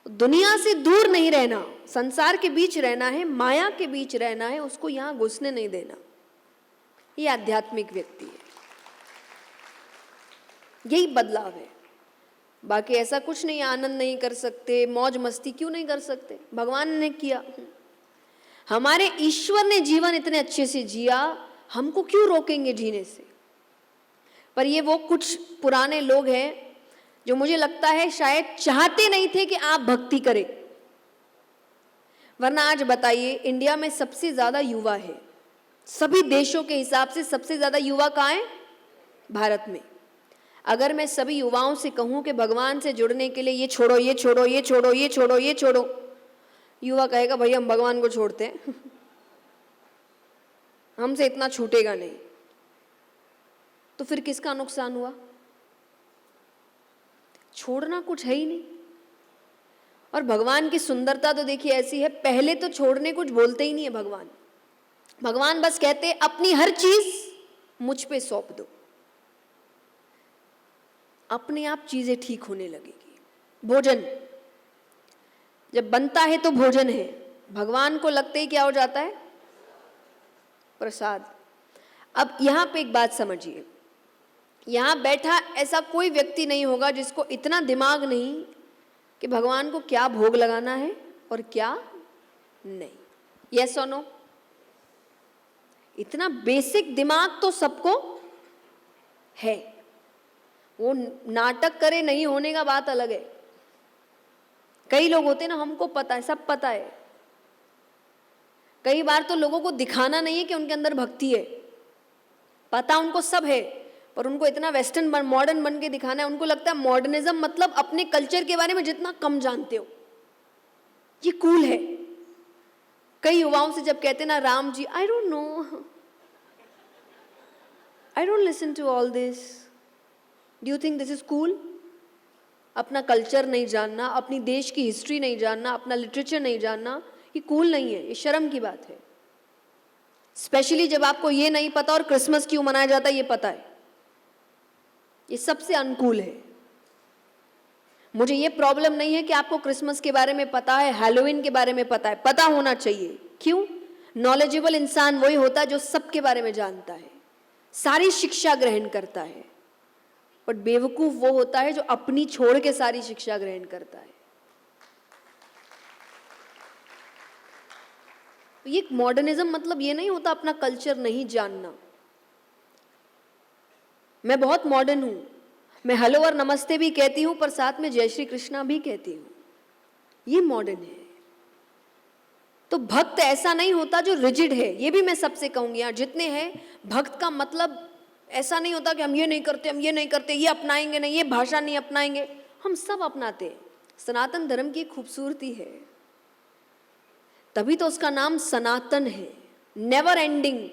दुनिया से दूर नहीं रहना, संसार के बीच रहना है, माया के बीच रहना है, उसको यहां घुसने नहीं देना। ये आध्यात्मिक व्यक्ति है। यही बदलाव है। बाकी ऐसा कुछ नहीं, आनंद नहीं कर सकते, मौज मस्ती क्यों नहीं कर सकते? भगवान ने किया, हमारे ईश्वर ने जीवन इतने अच्छे से जिया, हमको क्यों रोकेंगे जीने से? पर ये वो कुछ पुराने लोग हैं जो मुझे लगता है शायद चाहते नहीं थे कि आप भक्ति करें। वरना आज बताइए, इंडिया में सबसे ज्यादा युवा है, सभी देशों के हिसाब से सबसे ज्यादा युवा कहाँ है? भारत में। अगर मैं सभी युवाओं से कहूं कि भगवान से जुड़ने के लिए ये छोड़ो, ये छोड़ो, ये छोड़ो, ये छोड़ो, ये छोड़ो, युवा कहेगा भैया हम भगवान को छोड़ते हैं हमसे इतना छूटेगा नहीं। तो फिर किसका नुकसान हुआ? छोड़ना कुछ है ही नहीं। और भगवान की सुंदरता तो देखिए ऐसी है, पहले तो छोड़ने कुछ बोलते ही नहीं है भगवान। भगवान बस कहते हैं अपनी हर चीज मुझ पे सौंप दो, अपने आप चीजें ठीक होने लगेगी। भोजन जब बनता है तो भोजन है, भगवान को लगते ही क्या हो जाता है? प्रसाद। अब यहां पे एक बात समझिए, यहां बैठा ऐसा कोई व्यक्ति नहीं होगा जिसको इतना दिमाग नहीं कि भगवान को क्या भोग लगाना है और क्या नहीं। यस और नो? इतना बेसिक दिमाग तो सबको है। वो नाटक करे नहीं होने का बात अलग है। कई लोग होते हैं ना, हमको पता है, सब पता है। कई बार तो लोगों को दिखाना नहीं है कि उनके अंदर भक्ति है, पता उनको सब है, पर उनको इतना वेस्टर्न मॉडर्न बन के दिखाना है। उनको लगता है मॉडर्निज्म मतलब अपने कल्चर के बारे में जितना कम जानते हो ये कूल है। कई युवाओं से जब कहते ना Ram ji, I don't know, I don't listen to all this, do you think this is cool? अपना कल्चर नहीं जानना, अपनी देश की हिस्ट्री नहीं जानना, अपना लिटरेचर नहीं जानना, ये कूल नहीं है, ये शर्म की बात है। स्पेशली जब आपको ये नहीं पता और क्रिसमस क्यों मनाया जाता है ये पता है, ये सबसे अनकूल है। मुझे ये प्रॉब्लम नहीं है कि आपको क्रिसमस के बारे में पता है, हैलोवीन के बारे में पता है, पता होना चाहिए। क्यों? नॉलेजेबल इंसान वही होता है जो सबके बारे में जानता है, सारी शिक्षा ग्रहण करता है। बट बेवकूफ वो होता है जो अपनी छोड़ के सारी शिक्षा ग्रहण करता है। ये मॉडर्निज्म मतलब ये नहीं होता अपना कल्चर नहीं जानना। मैं बहुत मॉडर्न हूं, मैं हेलो और नमस्ते भी कहती हूं पर साथ में जय श्री कृष्णा भी कहती हूं, ये मॉडर्न है। तो भक्त ऐसा नहीं होता जो रिजिड है, ये भी मैं सबसे कहूंगी। यार जितने हैं भक्त का मतलब ऐसा नहीं होता कि हम ये नहीं करते, हम ये नहीं करते, ये अपनाएंगे नहीं, ये भाषा नहीं अपनाएंगे, हम सब अपनाते हैं। सनातन धर्म की खूबसूरती है, तभी तो उसका नाम सनातन है, नेवर एंडिंग।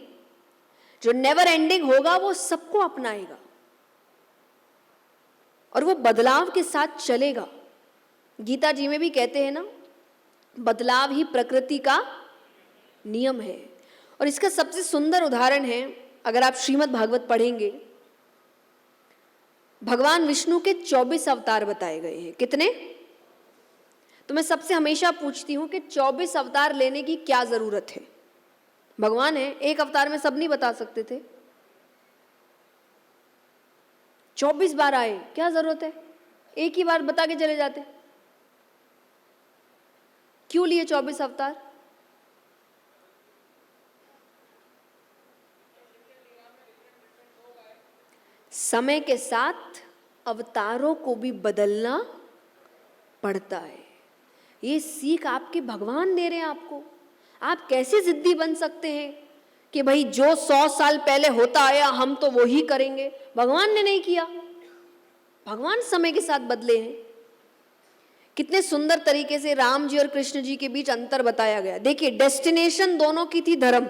जो नेवर एंडिंग होगा वो सबको अपनाएगा और वो बदलाव के साथ चलेगा। गीता जी में भी कहते हैं ना, बदलाव ही प्रकृति का नियम है। और इसका सबसे सुंदर उदाहरण है, अगर आप श्रीमद् भागवत पढ़ेंगे, भगवान विष्णु के 24 अवतार बताए गए हैं। कितने? तो मैं सबसे हमेशा पूछती हूं कि 24 अवतार लेने की क्या जरूरत है? भगवान है, एक अवतार में सब नहीं बता सकते थे, 24 बार आए, क्या जरूरत है? एक ही बार बता के चले जाते। क्यों लिए 24 अवतार? समय के साथ अवतारों को भी बदलना पड़ता है। ये सीख आपके भगवान दे रहे हैं आपको। आप कैसे जिद्दी बन सकते हैं कि भाई जो 100 साल पहले होता आया हम तो वो ही करेंगे? भगवान ने नहीं किया, भगवान समय के साथ बदले हैं। कितने सुंदर तरीके से राम जी और कृष्ण जी के बीच अंतर बताया गया। देखिए, डेस्टिनेशन दोनों की थी धर्म,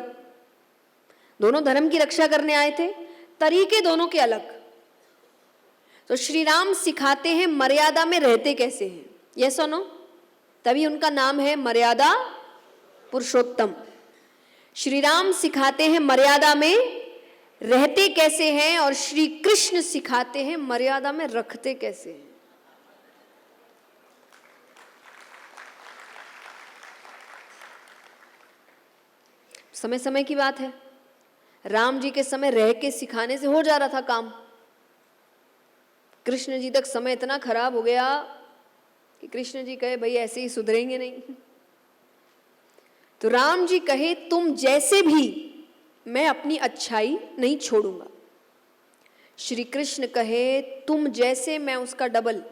दोनों धर्म की रक्षा करने आए थे, तरीके दोनों के अलग। तो श्री राम सिखाते हैं मर्यादा में रहते कैसे हैं, ये सुनो, तभी उनका नाम है मर्यादा पुरुषोत्तम। श्री राम सिखाते हैं मर्यादा में रहते कैसे हैं और श्री कृष्ण सिखाते हैं मर्यादा में रखते कैसे हैं। समय समय की बात है, राम जी के समय रह के सिखाने से हो जा रहा था काम। कृष्ण जी तक समय इतना खराब हो गया कि कृष्ण जी कहे भाई ऐसे ही सुधरेंगे नहीं। तो राम जी कहे तुम जैसे भी, मैं अपनी अच्छाई नहीं छोड़ूंगा। श्री कृष्ण कहे तुम जैसे, मैं उसका डबल।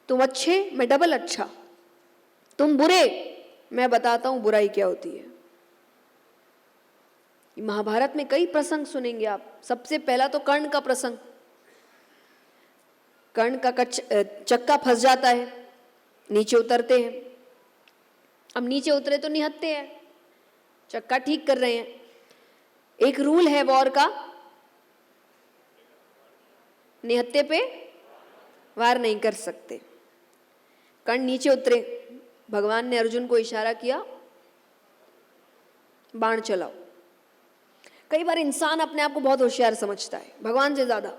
तुम अच्छे, मैं डबल अच्छा। तुम बुरे, मैं बताता हूं बुराई क्या होती है। महाभारत में कई प्रसंग सुनेंगे आप। सबसे पहला तो कर्ण का प्रसंग। कर्ण का चक्का फंस जाता है, नीचे उतरते हैं। अब नीचे उतरे तो निहत्ते हैं, चक्का ठीक कर रहे हैं। एक रूल है वॉर का, निहत्ते पे वार नहीं कर सकते। कर्ण नीचे उतरे, भगवान ने अर्जुन को इशारा किया, बाण चलाओ। कई बार इंसान अपने आप को बहुत होशियार समझता है, भगवान से ज्यादा।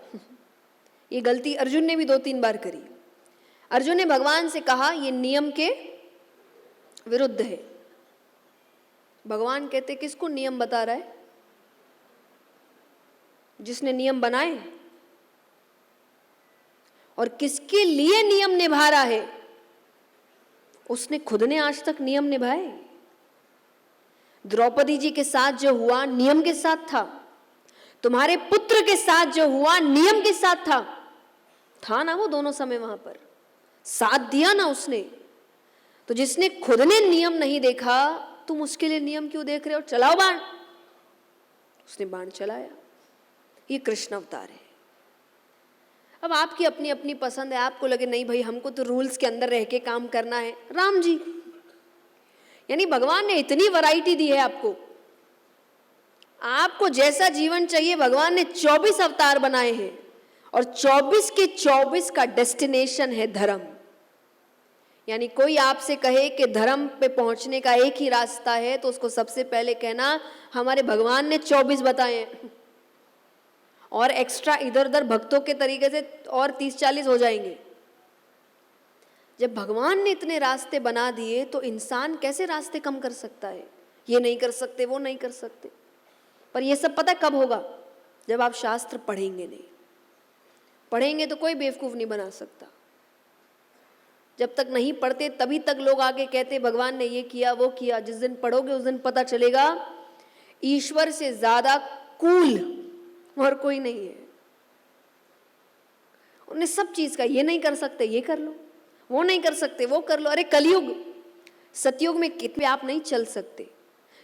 ये गलती अर्जुन ने भी 2-3 बार करी। अर्जुन ने भगवान से कहा ये नियम के विरुद्ध है। भगवान कहते किसको नियम बता रहा है? जिसने नियम बनाए। और किसके लिए नियम निभा रहा है? उसने खुद ने आज तक नियम निभाए। द्रौपदी जी के साथ जो हुआ नियम के साथ था, तुम्हारे पुत्र के साथ जो हुआ नियम के साथ था ना वो दोनों समय वहां पर साथ दिया ना उसने। तो जिसने खुद ने नियम नहीं देखा, तुम उसके लिए नियम क्यों देख रहे हो? चलाओ बाण। उसने बाण चलाया। ये कृष्ण अवतार है। अब आपकी अपनी अपनी पसंद है, आपको लगे नहीं भाई हमको तो रूल्स के अंदर रह के काम करना है। राम जी, यानी भगवान ने इतनी वैरायटी दी है आपको, आपको जैसा जीवन चाहिए भगवान ने 24 अवतार बनाए हैं और 24 के 24 का डेस्टिनेशन है धर्म। यानी कोई आपसे कहे कि धर्म पे पहुंचने का एक ही रास्ता है, तो उसको सबसे पहले कहना हमारे भगवान ने 24 बताए हैं, और एक्स्ट्रा इधर उधर भक्तों के तरीके से और 30-40 हो जाएंगे। जब भगवान ने इतने रास्ते बना दिए तो इंसान कैसे रास्ते कम कर सकता है? ये नहीं कर सकते, वो नहीं कर सकते। पर ये सब पता कब होगा? जब आप शास्त्र पढ़ेंगे नहीं। पढ़ेंगे तो कोई बेवकूफ़ नहीं बना सकता। जब तक नहीं पढ़ते तभी तक लोग आगे कहते भगवान ने ये किया वो किया। जिस दिन पढ़ोगे उस दिन पता चलेगा ईश्वर से ज़्यादा कूल और कोई नहीं है। उन्हें सब चीज़ का, ये नहीं कर सकते ये कर लो, वो नहीं कर सकते वो कर लो। अरे कलयुग, सतयुग में कितने आप नहीं चल सकते।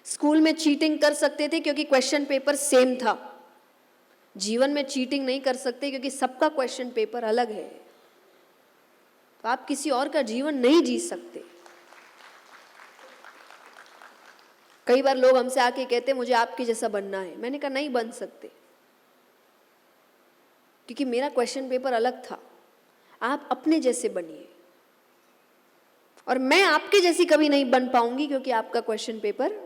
स्कूल में चीटिंग कर सकते थे क्योंकि क्वेश्चन पेपर सेम था। जीवन में चीटिंग नहीं कर सकते क्योंकि सबका क्वेश्चन पेपर अलग है। तो आप किसी और का जीवन नहीं जी सकते। कई बार लोग हमसे आके कहते मुझे आपके जैसा बनना है। मैंने कहा नहीं बन सकते, क्योंकि मेरा क्वेश्चन पेपर अलग था। आप अपने जैसे बनिए, और मैं आपके जैसी कभी नहीं बन पाऊंगी क्योंकि आपका क्वेश्चन पेपर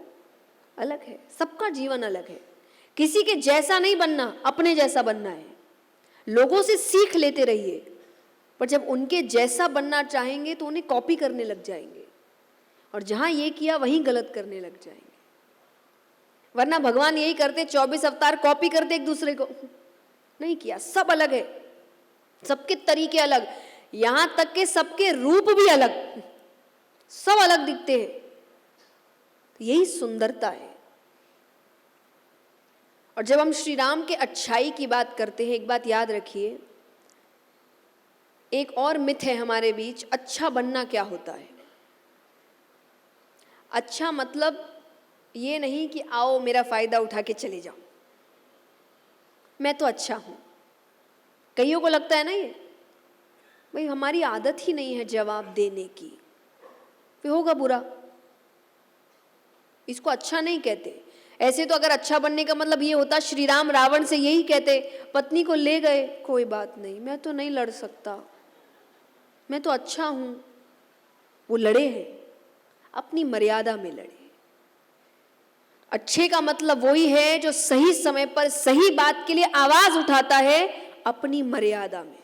अलग है। सबका जीवन अलग है। किसी के जैसा नहीं बनना, अपने जैसा बनना है। लोगों से सीख लेते रहिए, पर जब उनके जैसा बनना चाहेंगे तो उन्हें कॉपी करने लग जाएंगे, और जहां ये किया वहीं गलत करने लग जाएंगे। वरना भगवान यही करते, 24 अवतार कॉपी करते एक दूसरे को। नहीं किया, सब अलग है, सबके तरीके अलग, यहां तक के सबके रूप भी अलग, सब अलग दिखते हैं। यही सुंदरता है। और जब हम श्री राम के अच्छाई की बात करते हैं, एक बात याद रखिए, एक और मिथ है हमारे बीच, अच्छा बनना क्या होता है। अच्छा मतलब ये नहीं कि आओ मेरा फायदा उठा के चले जाओ, मैं तो अच्छा हूं। कईयों को लगता है ना ये, भाई हमारी आदत ही नहीं है जवाब देने की, फिर होगा बुरा, इसको अच्छा नहीं कहते। ऐसे तो अगर अच्छा बनने का मतलब ये होता, श्री राम रावण से यही कहते, पत्नी को ले गए, कोई बात नहीं, मैं तो नहीं लड़ सकता, मैं तो अच्छा हूं। वो लड़े हैं, अपनी मर्यादा में लड़े। अच्छे का मतलब वही है जो सही समय पर सही बात के लिए आवाज उठाता है, अपनी मर्यादा में।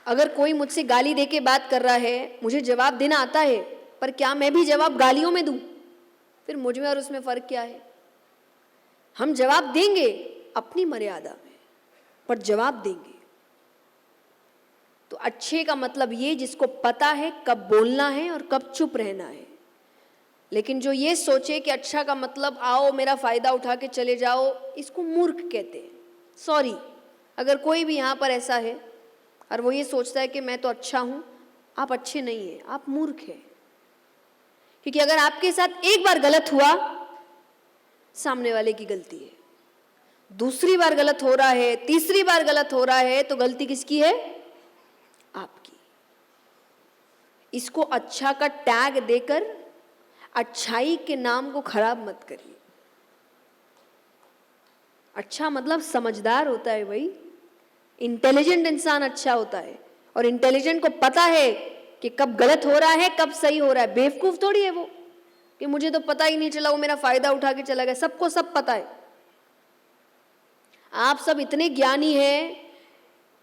अगर कोई मुझसे गाली देके बात कर रहा है, मुझे जवाब देना आता है, पर क्या मैं भी जवाब गालियों में दूं? फिर मुझ में और उसमें फर्क क्या है? हम जवाब देंगे अपनी मर्यादा में, पर जवाब देंगे। तो अच्छे का मतलब ये जिसको पता है कब बोलना है और कब चुप रहना है। लेकिन जो ये सोचे कि अच्छा का मतलब आओ मेरा फायदा उठा के चले जाओ, इसको मूर्ख कहते हैं। सॉरी, अगर कोई भी यहाँ पर ऐसा है और वो ये सोचता है कि मैं तो अच्छा हूं, आप अच्छे नहीं हैं, आप मूर्ख हैं। क्योंकि अगर आपके साथ एक बार गलत हुआ, सामने वाले की गलती है। दूसरी बार गलत हो रहा है, तीसरी बार गलत हो रहा है, तो गलती किसकी है? आपकी। इसको अच्छा का टैग देकर अच्छाई के नाम को खराब मत करिए। अच्छा मतलब समझदार होता है भाई, इंटेलिजेंट इंसान अच्छा होता है, और इंटेलिजेंट को पता है कि कब गलत हो रहा है कब सही हो रहा है। बेवकूफ थोड़ी है वो कि मुझे तो पता ही नहीं चला, वो मेरा फायदा उठा के चला गया। सबको सब पता है। आप सब इतने ज्ञानी हैं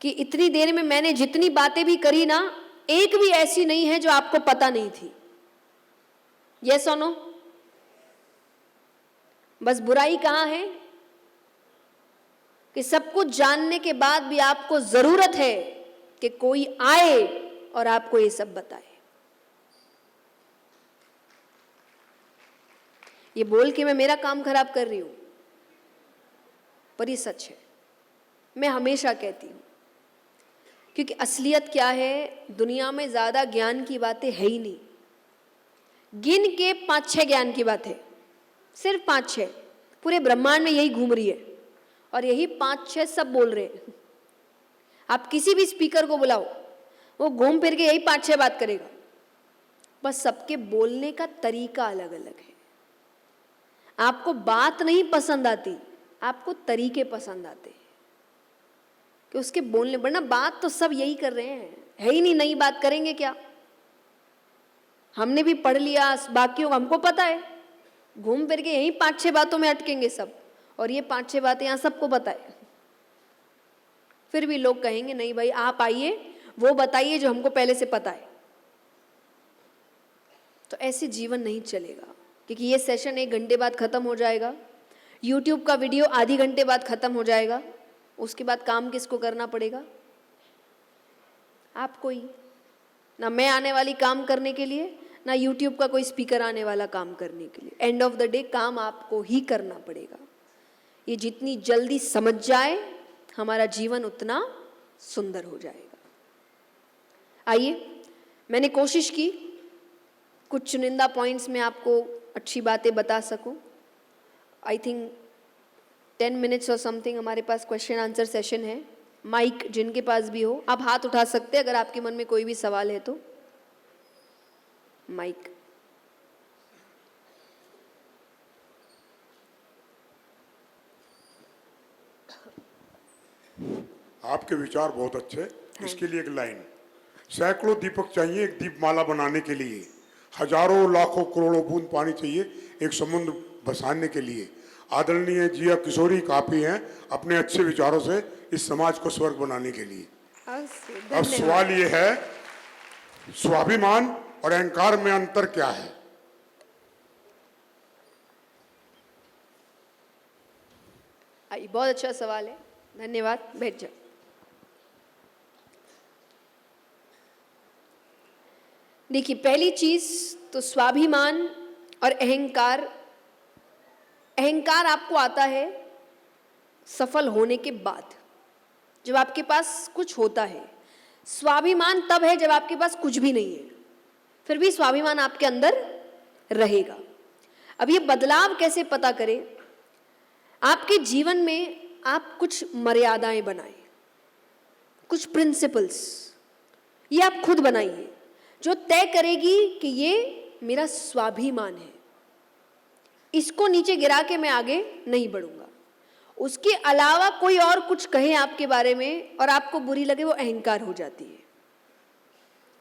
कि इतनी देर में मैंने जितनी बातें भी करी ना, एक भी ऐसी नहीं है जो आपको पता नहीं थी। यस और नो? बस बुराई कहां है कि सब कुछ जानने के बाद भी आपको जरूरत है कि कोई आए और आपको ये सब बताए। ये बोल के मैं मेरा काम खराब कर रही हूं, पर ये सच है। मैं हमेशा कहती हूं, क्योंकि असलियत क्या है, दुनिया में ज्यादा ज्ञान की बातें है ही नहीं। गिन के 5-6 ज्ञान की बातें, सिर्फ 5-6, पूरे ब्रह्मांड में यही घूम रही है, और यही 5-6 सब बोल रहे हैं। आप किसी भी स्पीकर को बुलाओ, वो घूम फिर के यही 5-6 बात करेगा। बस सबके बोलने का तरीका अलग अलग है। आपको बात नहीं पसंद आती, आपको तरीके पसंद आते हैं कि उसके बोलने, वरना बात तो सब यही कर रहे हैं, है ही नहीं, नई बात करेंगे क्या? हमने भी पढ़ लिया, बाकियों को हमको पता है, घूम फिर के यही 5-6 बातों में अटकेंगे सब, और ये 5-6 बातें यहाँ सबको पता है। फिर भी लोग कहेंगे नहीं भाई आप आइए, वो बताइए जो हमको पहले से पता है। तो ऐसे जीवन नहीं चलेगा, क्योंकि ये सेशन 1 घंटे बाद खत्म हो जाएगा। यूट्यूब का वीडियो आधी घंटे बाद ख़त्म हो जाएगा, उसके बाद काम किसको करना पड़ेगा? आपको ही। ना मैं आने वाली काम करने के लिए, ना यूट्यूब का कोई स्पीकर आने वाला काम करने के लिए। एंड ऑफ द डे काम आपको ही करना पड़ेगा। ये जितनी जल्दी समझ जाए हमारा जीवन उतना सुंदर हो जाएगा। आइए, मैंने कोशिश की कुछ चुनिंदा पॉइंट्स में आपको अच्छी बातें बता सकूं। आई थिंक 10 मिनट्स और समथिंग हमारे पास क्वेश्चन आंसर सेशन है। माइक जिनके पास भी हो, आप हाथ उठा सकते हैं अगर आपके मन में कोई भी सवाल है तो। माइक। आपके विचार बहुत अच्छे। इसके लिए एक लाइन, सैकड़ों दीपक चाहिए एक दीपमाला बनाने के लिए, हजारों लाखों करोड़ों बूंद पानी चाहिए एक समुद्र बसाने के लिए। आदरणीय जिया किशोरी काफी हैं अपने अच्छे विचारों से इस समाज को स्वर्ग बनाने के लिए। अब सवाल ये है, स्वाभिमान और अहंकार में अंतर क्या है? बहुत अच्छा सवाल है, धन्यवाद। बैठ जाओ। देखिए, पहली चीज तो स्वाभिमान और अहंकार। अहंकार आपको आता है सफल होने के बाद, जब आपके पास कुछ होता है। स्वाभिमान तब है जब आपके पास कुछ भी नहीं है, फिर भी स्वाभिमान आपके अंदर रहेगा। अब ये बदलाव कैसे पता करें? आपके जीवन में आप कुछ मर्यादाएं बनाएं, कुछ प्रिंसिपल्स, ये आप खुद बनाइए जो तय करेगी कि ये मेरा स्वाभिमान है, इसको नीचे गिरा के मैं आगे नहीं बढ़ूंगा। उसके अलावा कोई और कुछ कहे आपके बारे में और आपको बुरी लगे, वो अहंकार हो जाती है।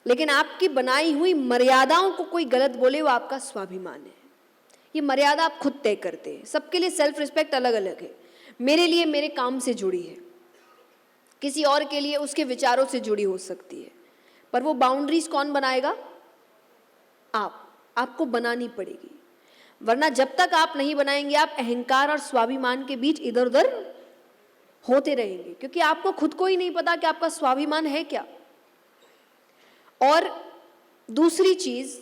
लेकिन आपकी बनाई हुई मर्यादाओं को कोई गलत बोले, वो आपका स्वाभिमान है। ये मर्यादा आप खुद तय करते हैं। सबके लिए सेल्फ रिस्पेक्ट अलग अलग है। मेरे लिए मेरे काम से जुड़ी है, किसी और के लिए उसके विचारों से जुड़ी हो सकती है, पर वो बाउंड्रीज कौन बनाएगा? आपको बनानी पड़ेगी। वरना जब तक आप नहीं बनाएंगे, आप अहंकार और स्वाभिमान के बीच इधर उधर होते रहेंगे, क्योंकि आपको खुद को ही नहीं पता कि आपका स्वाभिमान है क्या। और दूसरी चीज,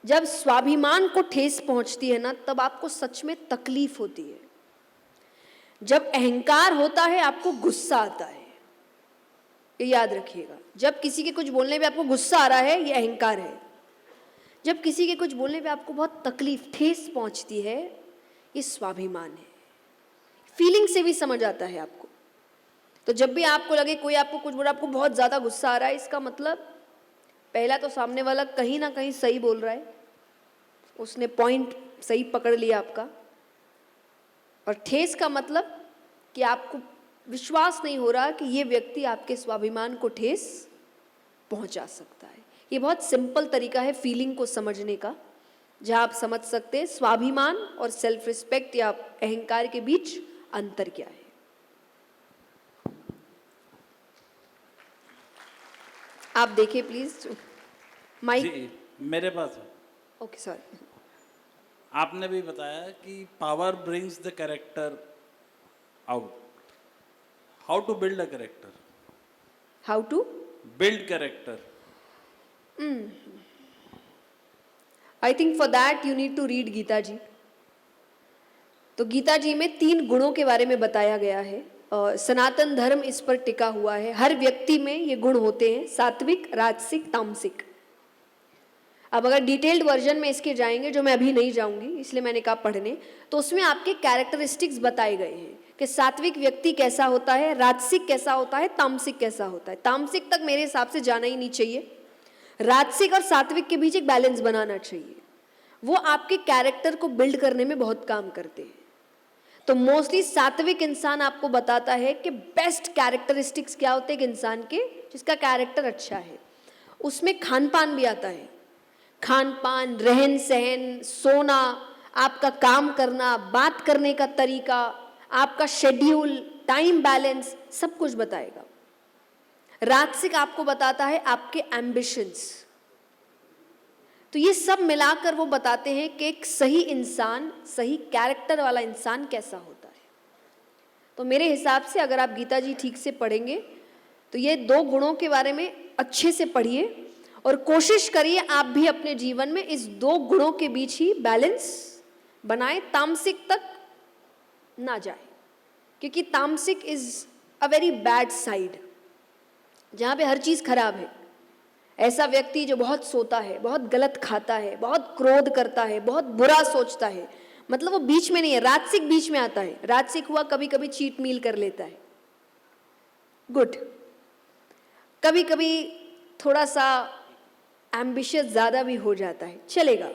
जब स्वाभिमान को ठेस पहुंचती है ना, तब आपको सच में तकलीफ होती है। जब अहंकार होता है आपको गुस्सा आता है, ये याद रखिएगा। जब किसी के कुछ बोलने पे आपको गुस्सा आ रहा है, ये अहंकार है। जब किसी के कुछ बोलने पे आपको बहुत तकलीफ, ठेस पहुंचती है, ये स्वाभिमान है। फीलिंग से भी समझ आता है आपको। तो जब भी आपको लगे कोई आपको कुछ बोला, आपको बहुत ज्यादा गुस्सा आ रहा है, इसका मतलब पहला तो सामने वाला कहीं ना कहीं सही बोल रहा है, उसने पॉइंट सही पकड़ लिया आपका। और ठेस का मतलब कि आपको विश्वास नहीं हो रहा कि ये व्यक्ति आपके स्वाभिमान को ठेस पहुंचा सकता है। ये बहुत सिंपल तरीका है फीलिंग को समझने का, जहां आप समझ सकते हैं स्वाभिमान और सेल्फ रिस्पेक्ट या अहंकार के बीच अंतर क्या है। आप देखिए प्लीज माइक। जी, मेरे पास है। Okay, sorry. आपने भी बताया कि power brings the character out. How to build a character? How to build character? I think for that you need to read Gita ji. तो गीता जी में 3 गुणों के बारे में बताया गया है। सनातन धर्म इस पर टिका हुआ है। हर व्यक्ति में ये गुण होते हैं, सात्विक, राजसिक, तामसिक। अब अगर डिटेल्ड वर्जन में इसके जाएंगे, जो मैं अभी नहीं जाऊंगी इसलिए मैंने कहा पढ़ने, तो उसमें आपके कैरेक्टरिस्टिक्स बताए गए हैं कि सात्विक व्यक्ति कैसा होता है, राजसिक कैसा होता है, तामसिक कैसा होता है। तामसिक तक मेरे हिसाब से जाना ही नहीं चाहिए। राजसिक और सात्विक के बीच एक बैलेंस बनाना चाहिए। वो आपके कैरेक्टर को बिल्ड करने में बहुत काम करते हैं। तो मोस्टली सात्विक इंसान आपको बताता है कि बेस्ट कैरेक्टरिस्टिक्स क्या होते हैं एक इंसान के, जिसका कैरेक्टर अच्छा है। उसमें खान पान भी आता है। खान पान, रहन सहन, सोना, आपका काम करना, बात करने का तरीका, आपका शेड्यूल, टाइम बैलेंस, सब कुछ बताएगा। राजसिक आपको बताता है आपके एम्बिशंस। तो तो ये सब मिलाकर वो बताते हैं कि एक सही इंसान, सही कैरेक्टर वाला इंसान कैसा होता है। तो मेरे हिसाब से अगर आप गीता जी ठीक से पढ़ेंगे तो ये 2 गुणों के बारे में अच्छे से पढ़िए और कोशिश करिए आप भी अपने जीवन में इस 2 गुणों के बीच ही बैलेंस बनाएं, तामसिक तक ना जाए, क्योंकि तामसिक is a very bad side, जहाँ पे हर चीज़ खराब है। ऐसा व्यक्ति जो बहुत सोता है, बहुत गलत खाता है, बहुत क्रोध करता है, बहुत बुरा सोचता है, मतलब वो बीच में नहीं है, राजसिक बीच में आता है। राजसिक हुआ कभी कभी चीट मील कर लेता है, गुड। कभी कभी थोड़ा सा एम्बिशियस ज़्यादा भी हो जाता है, चलेगा।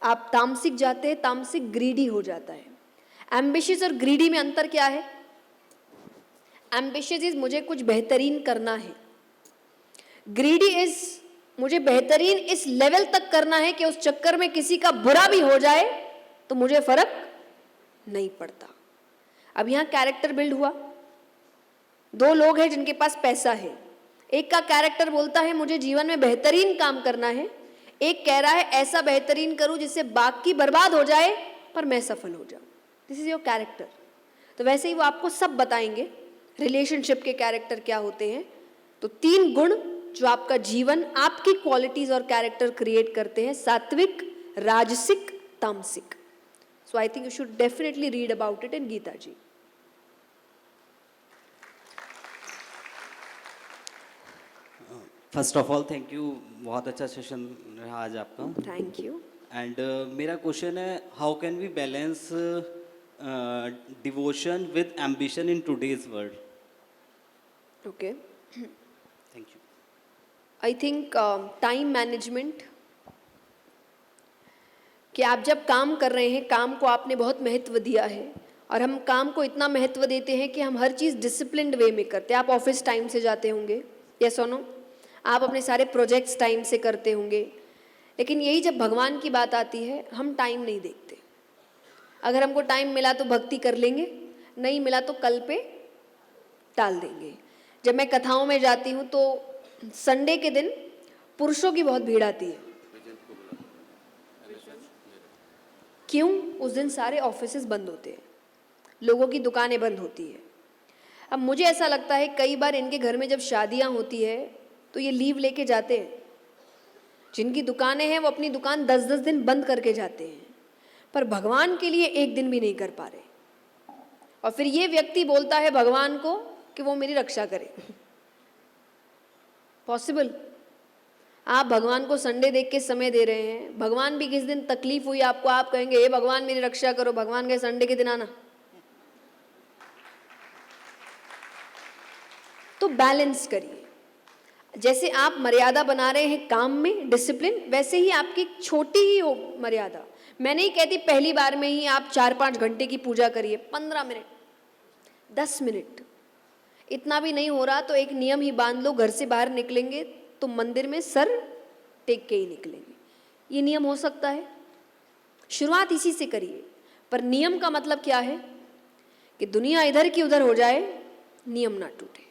आप तामसिक जाते हैं, तामसिक ग्रीडी हो जाता है। एम्बिशियस और ग्रीडी में अंतर क्या है? एम्बिशियस इज मुझे कुछ बेहतरीन करना है, ग्रीडी इज मुझे बेहतरीन इस लेवल तक करना है कि उस चक्कर में किसी का बुरा भी हो जाए तो मुझे फर्क नहीं पड़ता। अब यहाँ कैरेक्टर बिल्ड हुआ, 2 लोग हैं जिनके पास पैसा है। एक का कैरेक्टर बोलता है मुझे जीवन में बेहतरीन काम करना है, एक कह रहा है ऐसा बेहतरीन करूं जिससे बाकी बर्बाद हो जाए पर मैं सफल हो जाऊं। This is your character. तो वैसे ही वो आपको सब बताएंगे रिलेशनशिप के कैरेक्टर क्या होते हैं। तो 3 गुण जो आपका जीवन, आपकी क्वालिटीज और कैरेक्टर क्रिएट करते हैं, सात्विक, राजसिक, तामसिक। So I think you should definitely read about it in Gita ji. First of all thank you, बहुत अच्छा सेशन रहा आज आपका। Thank you. एंड मेरा क्वेश्चन है, how can we balance devotion with ambition in today's world? Okay, thank you. I think time management, कि आप जब काम कर रहे हैं, काम को आपने बहुत महत्व दिया है और हम काम को इतना महत्व देते हैं कि हम हर चीज़ डिसिप्लिन्ड वे में करते हैं। आप ऑफिस टाइम से जाते होंगे, यस और नो? आप अपने सारे प्रोजेक्ट्स टाइम से करते होंगे, लेकिन यही जब भगवान की बात आती है हम टाइम नहीं देखते। अगर हमको टाइम मिला तो भक्ति कर लेंगे, नहीं मिला तो कल पे टाल देंगे। जब मैं कथाओं में जाती हूँ तो संडे के दिन पुरुषों की बहुत भीड़ आती है। क्यों? उस दिन सारे ऑफिसेज बंद होते हैं, लोगों की दुकानें बंद होती है। अब मुझे ऐसा लगता है कई बार इनके घर में जब शादियां होती है तो ये लीव लेके जाते हैं। जिनकी दुकानें हैं वो अपनी दुकान 10-10 दिन बंद करके जाते हैं, पर भगवान के लिए एक दिन भी नहीं कर पा रहे। और फिर ये व्यक्ति बोलता है भगवान को कि वो मेरी रक्षा करे। पॉसिबल? आप भगवान को संडे देख के समय दे रहे हैं, भगवान भी किस दिन तकलीफ हुई आपको, आप कहेंगे हे भगवान मेरी रक्षा करो, भगवान के संडे के दिन आना। तो बैलेंस करिए। जैसे आप मर्यादा बना रहे हैं काम में, डिसिप्लिन, वैसे ही आपकी छोटी ही हो मर्यादा। मैं नहीं कहती पहली बार में ही आप 4-5 घंटे की पूजा करिए, 15 मिनट, 10 मिनट, इतना भी नहीं हो रहा तो एक नियम ही बांध लो, घर से बाहर निकलेंगे तो मंदिर में सर टेक के ही निकलेंगे। ये नियम हो सकता है, शुरुआत इसी से करिए। पर नियम का मतलब क्या है कि दुनिया इधर की उधर हो जाए, नियम ना टूटे।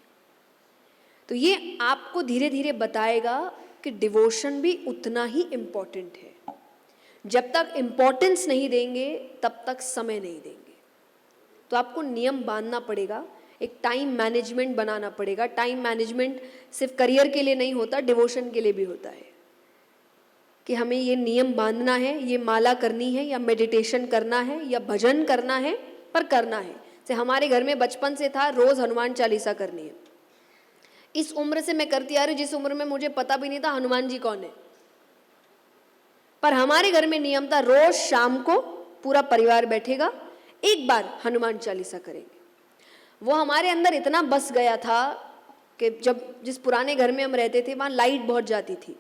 तो ये आपको धीरे धीरे बताएगा कि डिवोशन भी उतना ही इम्पोर्टेंट है। जब तक इम्पोर्टेंस नहीं देंगे तब तक समय नहीं देंगे। तो आपको नियम बांधना पड़ेगा, एक टाइम मैनेजमेंट बनाना पड़ेगा। टाइम मैनेजमेंट सिर्फ करियर के लिए नहीं होता, डिवोशन के लिए भी होता है कि हमें ये नियम बांधना है, ये माला करनी है या मेडिटेशन करना है या भजन करना है, पर करना है। जैसे हमारे घर में बचपन से था रोज़ हनुमान चालीसा करनी है। इस उम्र से मैं करती आ रही, जिस उम्र में मुझे पता भी नहीं था हनुमान जी कौन है, पर हमारे घर में नियम था रोज शाम को पूरा परिवार बैठेगा, एक बार हनुमान चालीसा करेंगे। वो हमारे अंदर इतना बस गया था कि जब जिस पुराने घर में हम रहते थे वहाँ लाइट बहुत जाती थी,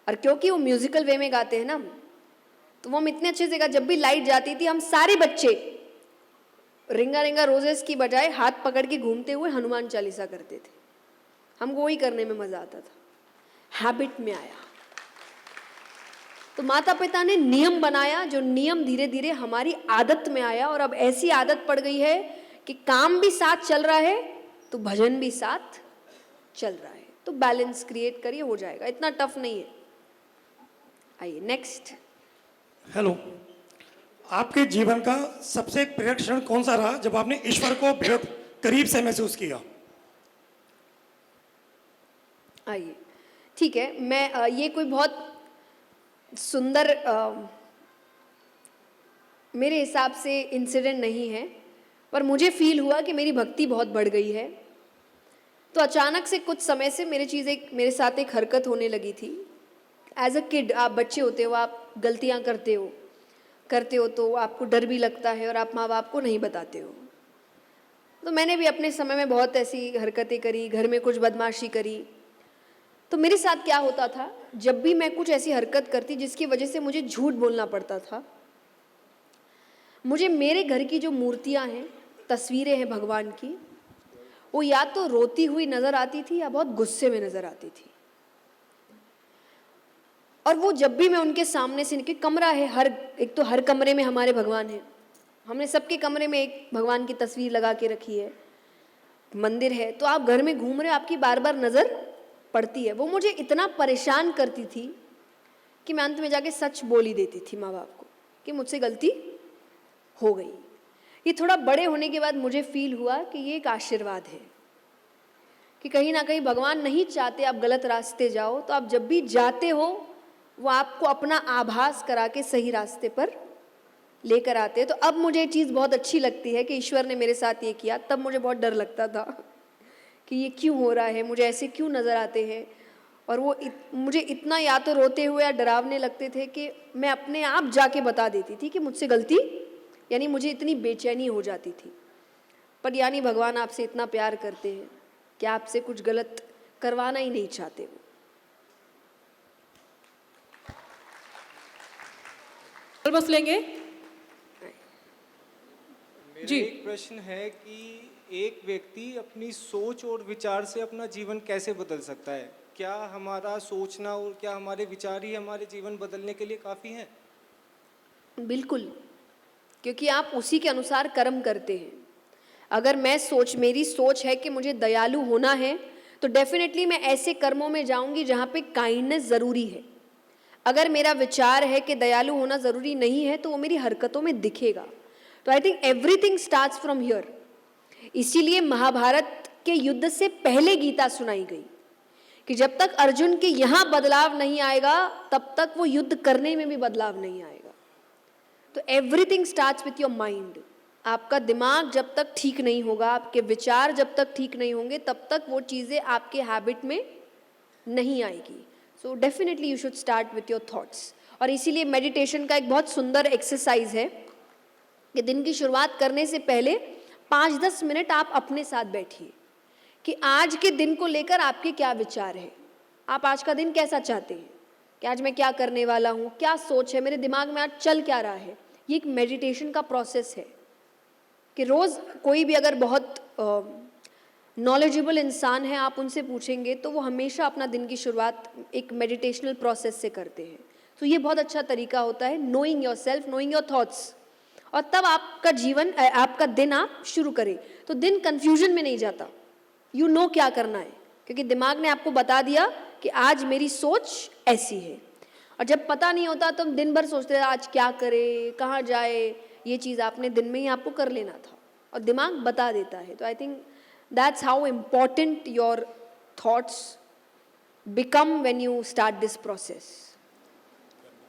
और क्योंकि वो म्यूजिकल वे में गाते हैं ना, तो वो हम इतने अच्छे से गा, जब भी लाइट जाती थी हम सारे बच्चे रिंगा रिंगा रोजेस की बजाय हाथ पकड़ के घूमते हुए हनुमान चालीसा करते थे। हमको वही करने में मजा आता था, हैबिट में आया। तो माता पिता ने नियम बनाया, जो नियम धीरे धीरे हमारी आदत में आया, और अब ऐसी आदत पड़ गई है कि काम भी साथ चल रहा है तो भजन भी साथ चल रहा है। तो बैलेंस क्रिएट करिए, हो जाएगा, इतना टफ नहीं है। आइए नेक्स्ट। हेलो, आपके जीवन का सबसे प्रेरक क्षण कौन सा रहा जब आपने ईश्वर को बेहद करीब से महसूस किया? आइए, ठीक है। मैं ये कोई बहुत सुंदर मेरे हिसाब से इंसिडेंट नहीं है, पर मुझे फील हुआ कि मेरी भक्ति बहुत बढ़ गई है। तो अचानक से कुछ समय से मेरे साथ एक हरकत होने लगी थी। एज अ किड, आप बच्चे होते हो, आप गलतियाँ करते हो तो आपको डर भी लगता है और आप माँ बाप को नहीं बताते हो। तो मैंने भी अपने समय में बहुत ऐसी हरकतें करी, घर में कुछ बदमाशी करी। तो मेरे साथ क्या होता था, जब भी मैं कुछ ऐसी हरकत करती जिसकी वजह से मुझे झूठ बोलना पड़ता था, मुझे मेरे घर की जो मूर्तियाँ हैं, तस्वीरें हैं भगवान की, वो या तो रोती हुई नज़र आती थी या बहुत गुस्से में नज़र आती थी। और वो जब भी मैं उनके सामने से निकली, कमरा है, एक तो हर कमरे में हमारे भगवान हैं, हमने सबके कमरे में एक भगवान की तस्वीर लगा के रखी है, मंदिर है, तो आप घर में घूम रहे हो, आपकी बार बार नज़र पड़ती है। वो मुझे इतना परेशान करती थी कि मैं अंत में जाके सच बोल ही देती थी माँ बाप को कि मुझसे गलती हो गई। ये थोड़ा बड़े होने के बाद मुझे फील हुआ कि ये एक आशीर्वाद है, कि कहीं ना कहीं भगवान नहीं चाहते आप गलत रास्ते जाओ, तो आप जब भी जाते हो वो आपको अपना आभास करा के सही रास्ते पर लेकर आते हैं। तो अब मुझे ये चीज़ बहुत अच्छी लगती है कि ईश्वर ने मेरे साथ ये किया। तब मुझे बहुत डर लगता था कि ये क्यों हो रहा है, मुझे ऐसे क्यों नज़र आते हैं, और वो मुझे इतना या तो रोते हुए या डरावने लगते थे कि मैं अपने आप जाके बता देती थी कि मुझसे गलती, यानी मुझे इतनी बेचैनी हो जाती थी। पर यानी भगवान आपसे इतना प्यार करते हैं कि आपसे कुछ गलत करवाना ही नहीं चाहते वो। बस लेंगे मेरा एक प्रश्न है कि एक व्यक्ति अपनी सोच और विचार से अपना जीवन कैसे बदल सकता है? क्या हमारा सोचना और क्या हमारे विचार ही हमारे जीवन बदलने के लिए काफ़ी हैं? बिल्कुल, क्योंकि आप उसी के अनुसार कर्म करते हैं। अगर मेरी सोच है कि मुझे दयालु होना है, तो डेफिनेटली मैं ऐसे कर्मों में जाऊंगी जहाँ पे काइंडनेस ज़रूरी है। अगर मेरा विचार है कि दयालु होना ज़रूरी नहीं है, तो वो मेरी हरकतों में दिखेगा। तो I think everything starts from here. इसीलिए महाभारत के युद्ध से पहले गीता सुनाई गई कि जब तक अर्जुन के यहाँ बदलाव नहीं आएगा, तब तक वो युद्ध करने में भी बदलाव नहीं आएगा। तो everything starts with your mind. आपका दिमाग जब तक ठीक नहीं होगा, आपके विचार जब तक ठीक नहीं होंगे, तब तक वो चीज़ें आपके हैबिट में नहीं आएगी। So definitely you should start with your thoughts. और इसीलिए मेडिटेशन का एक बहुत सुंदर एक्सरसाइज है कि दिन की शुरुआत करने से पहले 5-10 मिनट आप अपने साथ बैठिए कि आज के दिन को लेकर आपके क्या विचार हैं, आप आज का दिन कैसा चाहते हैं, कि आज मैं क्या करने वाला हूँ, क्या सोच है, मेरे दिमाग में आज चल क्या रहा है। ये एक मेडिटेशन का प्रोसेस है कि रोज़ कोई भी अगर बहुत नॉलेजेबल इंसान है, आप उनसे पूछेंगे तो वो हमेशा अपना दिन की शुरुआत एक मेडिटेशनल प्रोसेस से करते हैं। तो ये बहुत अच्छा तरीका होता है knowing your self, knowing your thoughts, और तब आपका दिन आप शुरू करें तो दिन कन्फ्यूजन में नहीं जाता। यू नो क्या करना है, क्योंकि दिमाग ने आपको बता दिया कि आज मेरी सोच ऐसी है। और जब पता नहीं होता तो हम दिन भर सोचते हैं आज क्या करें, कहाँ जाए। ये चीज़ आपने दिन में ही आपको कर लेना था और दिमाग बता देता है। तो I think that's how important your thoughts become when you start this process.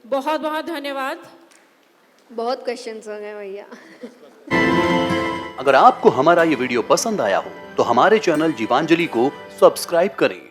बहुत बहुत धन्यवाद। बहुत क्वेश्चंस हो गए भैया। अगर आपको हमारा ये वीडियो पसंद आया हो तो हमारे चैनल जीवांजलि को सब्सक्राइब करें